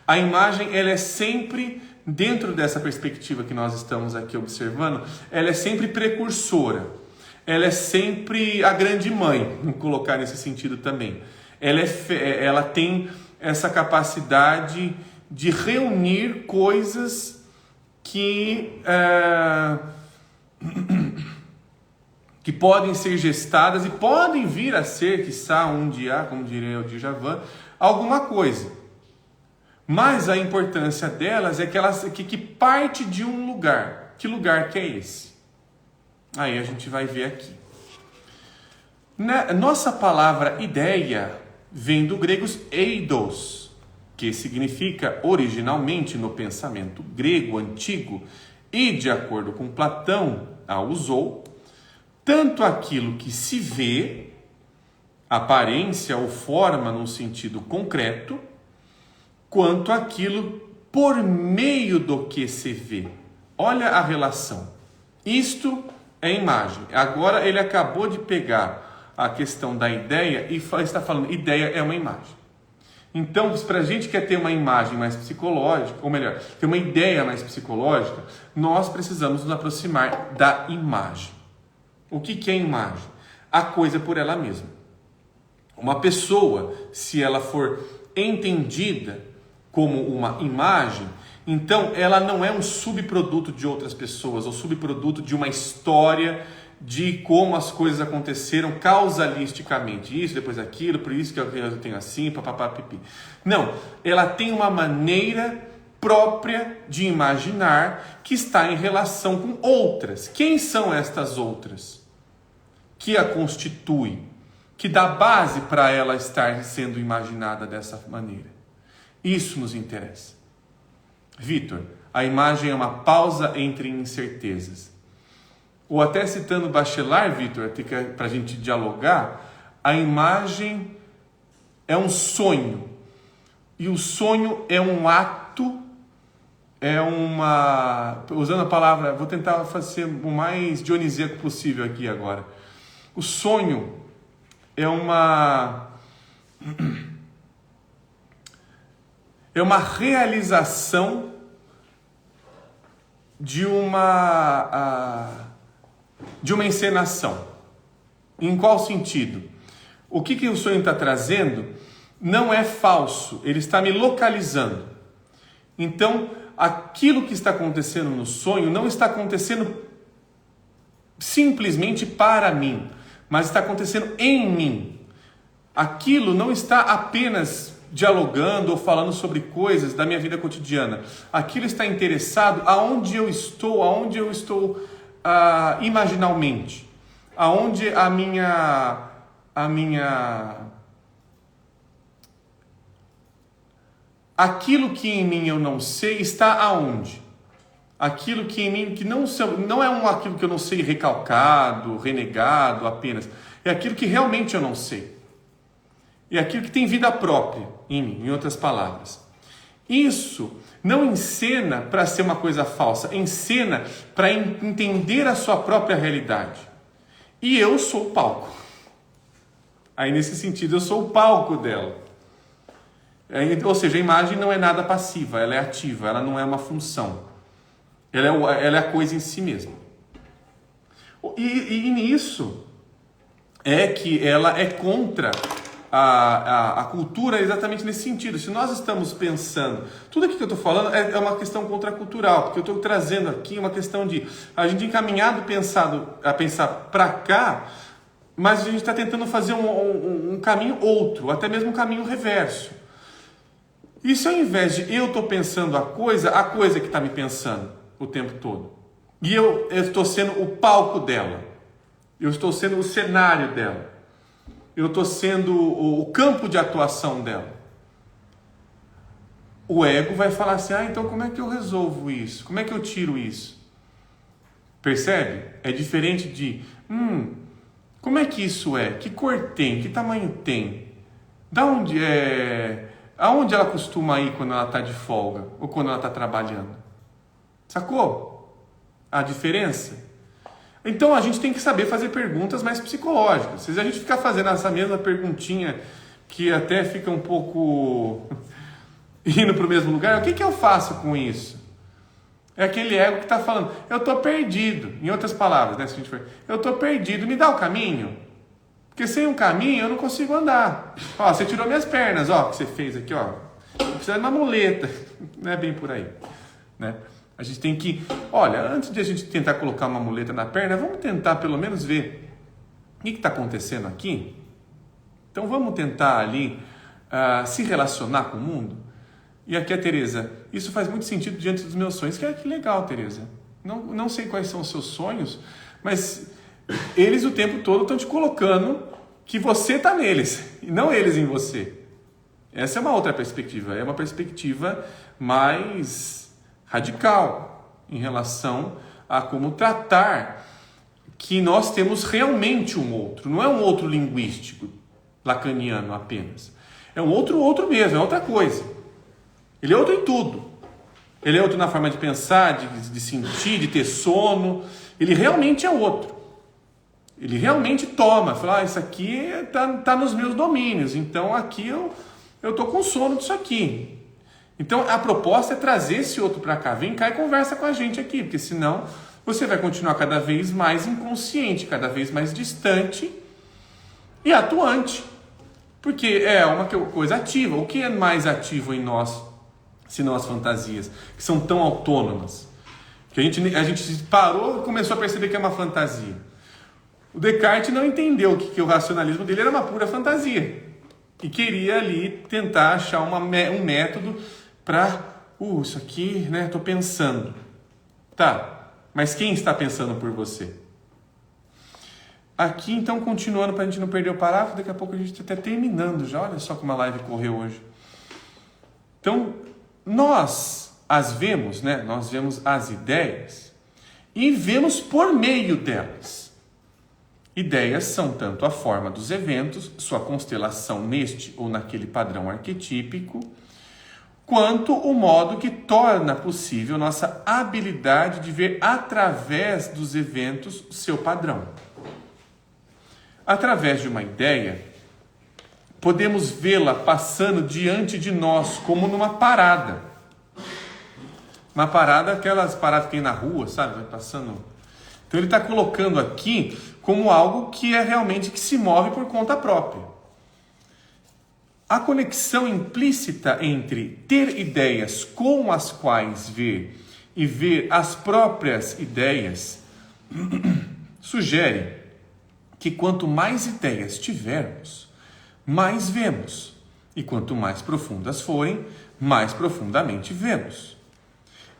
Speaker 1: A imagem, ela é sempre, dentro dessa perspectiva que nós estamos aqui observando, ela é sempre precursora. Ela é sempre a grande mãe, vamos colocar nesse sentido também. Ela tem essa capacidade de reunir coisas que podem ser gestadas e podem vir a ser, quiçá um dia, como diria o Djavan, alguma coisa. Mas a importância delas é que parte de um lugar. Que lugar que é esse? Aí a gente vai ver aqui. Nossa palavra ideia vem do grego eidos, que significa originalmente no pensamento grego antigo e de acordo com Platão a usou, tanto aquilo que se vê, aparência ou forma num sentido concreto, quanto aquilo por meio do que se vê. Olha a relação. Isto é imagem. Agora ele acabou de pegar a questão da ideia e está falando, ideia é uma imagem. Então, para a gente que quer ter uma imagem mais psicológica, ou melhor, ter uma ideia mais psicológica, nós precisamos nos aproximar da imagem. O que é imagem? A coisa por ela mesma. Uma pessoa, se ela for entendida como uma imagem, Então, ela não é um subproduto de outras pessoas, ou subproduto de uma história de como as coisas aconteceram causalisticamente. Isso, depois aquilo, por isso que eu tenho assim, papapá, pipi. Não, ela tem uma maneira própria de imaginar que está em relação com outras. Quem são estas outras? Que a constituem, que dá base para ela estar sendo imaginada dessa maneira. Isso nos interessa. Vitor, a imagem é uma pausa entre incertezas. Ou até citando Bachelard, Vitor, para a gente dialogar, a imagem é um sonho. E o sonho é um ato, usando a palavra, vou tentar fazer o mais dionisíaco possível aqui agora. O sonho é uma realização de uma encenação. Em qual sentido? O que o sonho está trazendo não é falso, ele está me localizando. Então, aquilo que está acontecendo no sonho não está acontecendo simplesmente para mim, mas está acontecendo em mim. Aquilo não está apenas dialogando ou falando sobre coisas da minha vida cotidiana. Aquilo está interessado aonde eu estou imaginalmente, aonde aquilo que em mim eu não sei está aonde? Aquilo que em mim que não é aquilo que eu não sei recalcado, renegado apenas, é aquilo que realmente eu não sei. É aquilo que tem vida própria em mim, em outras palavras. Isso não encena para ser uma coisa falsa, encena para entender a sua própria realidade. E eu sou o palco. Aí nesse sentido eu sou o palco dela. Ou seja, a imagem não é nada passiva, ela é ativa, ela não é uma função. Ela é a coisa em si mesma. E nisso é que ela é contra a cultura exatamente nesse sentido. Se nós estamos pensando, tudo aqui que eu estou falando é uma questão contracultural, porque eu estou trazendo aqui uma questão de a gente encaminhado a pensar para cá, mas a gente está tentando fazer um caminho outro, até mesmo um caminho reverso. E se ao invés de eu estou pensando a coisa que está me pensando o tempo todo, e eu estou sendo o palco dela, eu estou sendo o cenário dela, eu estou sendo o campo de atuação dela. O ego vai falar assim, então como é que eu resolvo isso? Como é que eu tiro isso? Percebe? É diferente de, como é que isso é? Que cor tem? Que tamanho tem? Aonde ela costuma ir quando ela está de folga? Ou quando ela está trabalhando? Sacou a diferença? Então a gente tem que saber fazer perguntas mais psicológicas. Se a gente ficar fazendo essa mesma perguntinha que até fica um pouco indo para o mesmo lugar, o que eu faço com isso? É aquele ego que está falando, eu estou perdido. Em outras palavras, né? Se a gente for, eu estou perdido, me dá o caminho. Porque sem um caminho eu não consigo andar. Ó, você tirou minhas pernas, ó, que você fez aqui, ó. Precisa de uma muleta. Não é bem por aí, né? A gente tem que, olha, antes de a gente tentar colocar uma muleta na perna, vamos tentar pelo menos ver o que está acontecendo aqui. Então vamos tentar ali se relacionar com o mundo. E aqui a Tereza, isso faz muito sentido diante dos meus sonhos. Que legal, Tereza. Não sei quais são os seus sonhos, mas eles o tempo todo estão te colocando que você está neles, e não eles em você. Essa é uma outra perspectiva, é uma perspectiva mais radical em relação a como tratar que nós temos realmente um outro. Não é um outro linguístico, lacaniano apenas. É um outro mesmo, é outra coisa. Ele é outro em tudo. Ele é outro na forma de pensar, de sentir, de ter sono. Ele realmente é outro. Ele realmente toma, fala, isso aqui tá nos meus domínios, então aqui eu estou com sono disso aqui. Então a proposta é trazer esse outro para cá, vem cá e conversa com a gente aqui, porque senão você vai continuar cada vez mais inconsciente, cada vez mais distante e atuante, porque é uma coisa ativa. O que é mais ativo em nós senão as fantasias, que são tão autônomas, que a gente parou e começou a perceber que é uma fantasia. O Descartes não entendeu que o racionalismo dele era uma pura fantasia, e queria ali tentar achar um método para, isso aqui, né, estou pensando. Tá, mas quem está pensando por você? Aqui, então, continuando para a gente não perder o parágrafo, daqui a pouco a gente está até terminando já. Olha só como a live correu hoje. Então, nós as vemos, né? Nós vemos as ideias e vemos por meio delas. Ideias são tanto a forma dos eventos, sua constelação neste ou naquele padrão arquetípico, quanto o modo que torna possível nossa habilidade de ver através dos eventos seu padrão. Através de uma ideia, podemos vê-la passando diante de nós como numa parada. Uma parada, aquelas paradas que tem na rua, sabe? Vai passando. Então ele está colocando aqui como algo que é realmente que se move por conta própria. A conexão implícita entre ter ideias com as quais ver e ver as próprias ideias sugere que quanto mais ideias tivermos, mais vemos. E quanto mais profundas forem, mais profundamente vemos.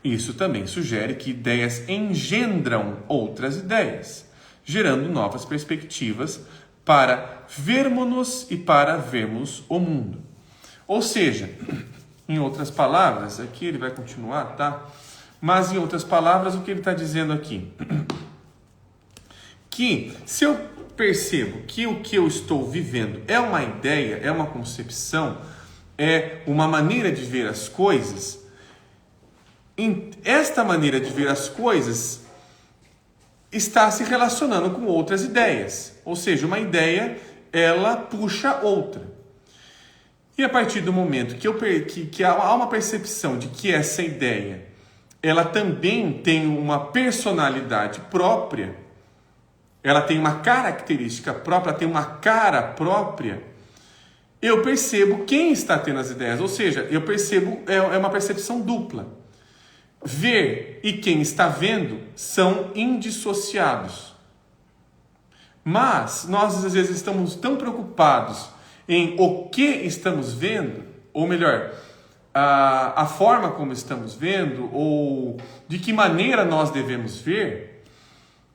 Speaker 1: Isso também sugere que ideias engendram outras ideias, gerando novas perspectivas para vermos-nos e para vermos o mundo. Ou seja, em outras palavras, aqui ele vai continuar, tá? Mas em outras palavras, o que ele está dizendo aqui? Que se eu percebo que o que eu estou vivendo é uma ideia, é uma concepção, é uma maneira de ver as coisas, esta maneira de ver as coisas está se relacionando com outras ideias. Ou seja, uma ideia, ela puxa outra. E a partir do momento que há uma percepção de que essa ideia, ela também tem uma personalidade própria, ela tem uma característica própria, ela tem uma cara própria, eu percebo quem está tendo as ideias. Ou seja, eu percebo, é uma percepção dupla. Ver e quem está vendo são indissociados. Mas nós às vezes estamos tão preocupados em o que estamos vendo, ou melhor, a forma como estamos vendo, ou de que maneira nós devemos ver,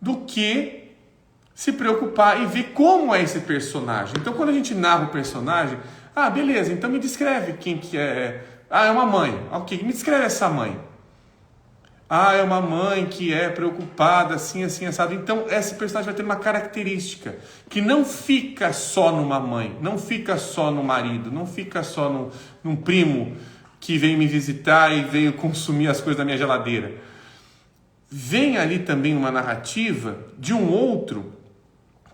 Speaker 1: do que se preocupar e ver como é esse personagem. Então, quando a gente narra o personagem, beleza, então me descreve quem que é. É uma mãe. Ok, me descreve essa mãe. É uma mãe que é preocupada, assim, assim, assado. Então, esse personagem vai ter uma característica que não fica só numa mãe, não fica só no marido, não fica só num primo que veio me visitar e veio consumir as coisas da minha geladeira. Vem ali também uma narrativa de um outro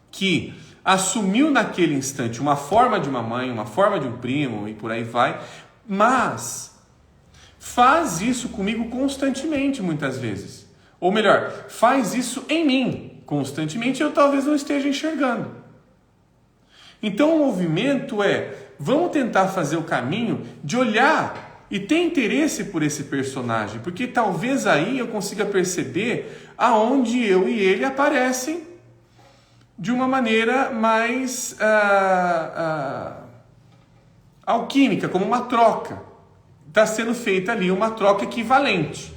Speaker 1: que assumiu naquele instante uma forma de uma mãe, uma forma de um primo e por aí vai, mas faz isso comigo constantemente muitas vezes. Ou melhor, faz isso em mim constantemente e eu talvez não esteja enxergando. Então o movimento vamos tentar fazer o caminho de olhar e ter interesse por esse personagem, porque talvez aí eu consiga perceber aonde eu e ele aparecem de uma maneira mais alquímica, como uma troca. Está sendo feita ali uma troca equivalente.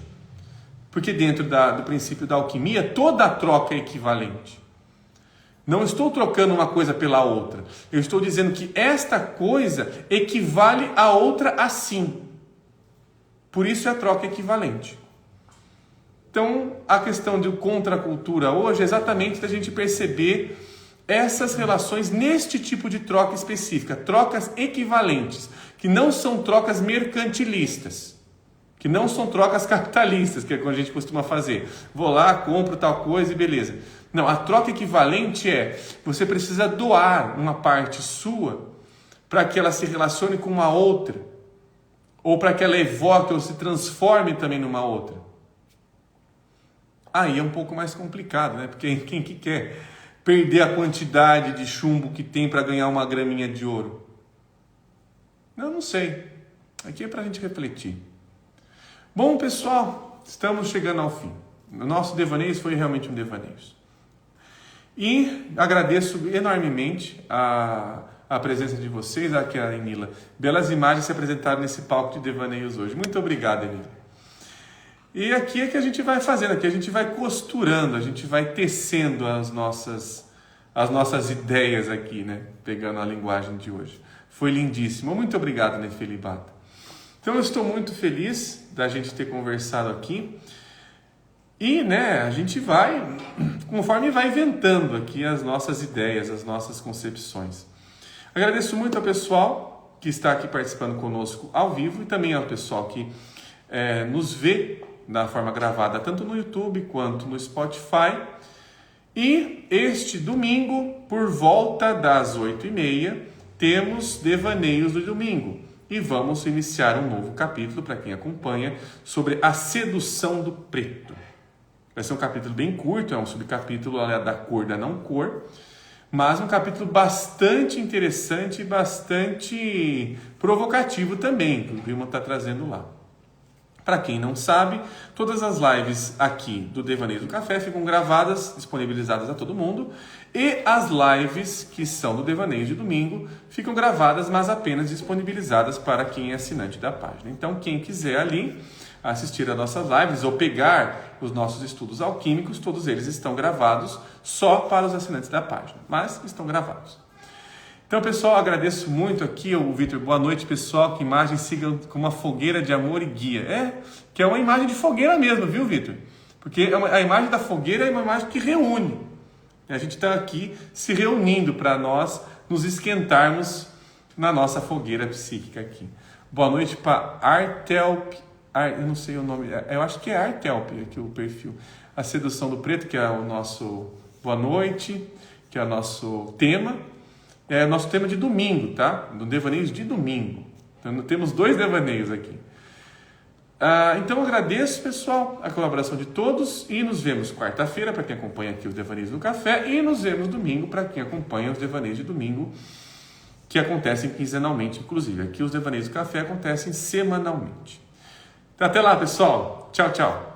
Speaker 1: Porque dentro do princípio da alquimia, toda a troca é equivalente. Não estou trocando uma coisa pela outra. Eu estou dizendo que esta coisa equivale a outra assim. Por isso é a troca equivalente. Então, a questão de contracultura hoje é exatamente da gente perceber essas relações neste tipo de troca específica, trocas equivalentes, que não são trocas mercantilistas, que não são trocas capitalistas, que é como a gente costuma fazer. Vou lá, compro tal coisa e beleza. Não, a troca equivalente você precisa doar uma parte sua para que ela se relacione com uma outra, ou para que ela evoque ou se transforme também numa outra. Aí é um pouco mais complicado, né? Porque quem que quer perder a quantidade de chumbo que tem para ganhar uma graminha de ouro? Eu não sei. Aqui é para a gente refletir. Bom, pessoal, estamos chegando ao fim. O nosso devaneios foi realmente um devaneios. E agradeço enormemente a presença de vocês, aqui a Enila. Belas imagens se apresentaram nesse palco de devaneios hoje. Muito obrigado, Enila. E aqui é que a gente vai fazendo, aqui a gente vai costurando, a gente vai tecendo as nossas ideias aqui, né? Pegando a linguagem de hoje. Foi lindíssimo. Muito obrigado, Nefeli Bata. Então eu estou muito feliz da gente ter conversado aqui. E, né, a gente vai, conforme vai inventando aqui as nossas ideias, as nossas concepções. Agradeço muito ao pessoal que está aqui participando conosco ao vivo e também ao pessoal que nos vê da forma gravada, tanto no YouTube quanto no Spotify. E este domingo, por volta das 8h30, temos Devaneios do Domingo. E vamos iniciar um novo capítulo, para quem acompanha, sobre a sedução do preto. Vai ser um capítulo bem curto, é um subcapítulo da cor da não cor, mas um capítulo bastante interessante e bastante provocativo também, que o Vilma está trazendo lá. Para quem não sabe, todas as lives aqui do Devaneios do Café ficam gravadas, disponibilizadas a todo mundo, e as lives que são do Devaneios de domingo ficam gravadas, mas apenas disponibilizadas para quem é assinante da página. Então, quem quiser ali assistir a nossas lives ou pegar os nossos estudos alquímicos, todos eles estão gravados só para os assinantes da página, mas estão gravados. Então, pessoal, agradeço muito aqui o Vitor. Boa noite, pessoal. Que imagem siga com uma fogueira de amor e guia. Que é uma imagem de fogueira mesmo, viu, Vitor? Porque a imagem da fogueira é uma imagem que reúne. A gente está aqui se reunindo para nós nos esquentarmos na nossa fogueira psíquica aqui. Boa noite para Artelp. Eu não sei o nome, eu acho que é Artelp aqui o perfil. A sedução do preto, que é o nosso boa noite, que é o nosso tema. É o nosso tema de domingo, tá? Do Devaneios de domingo. Então, temos 2 devaneios aqui. Então, agradeço, pessoal, a colaboração de todos e nos vemos quarta-feira, para quem acompanha aqui os Devaneios do Café, e nos vemos domingo, para quem acompanha os Devaneios de domingo, que acontecem quinzenalmente, inclusive. Aqui os Devaneios do Café acontecem semanalmente. Então, até lá, pessoal. Tchau, tchau.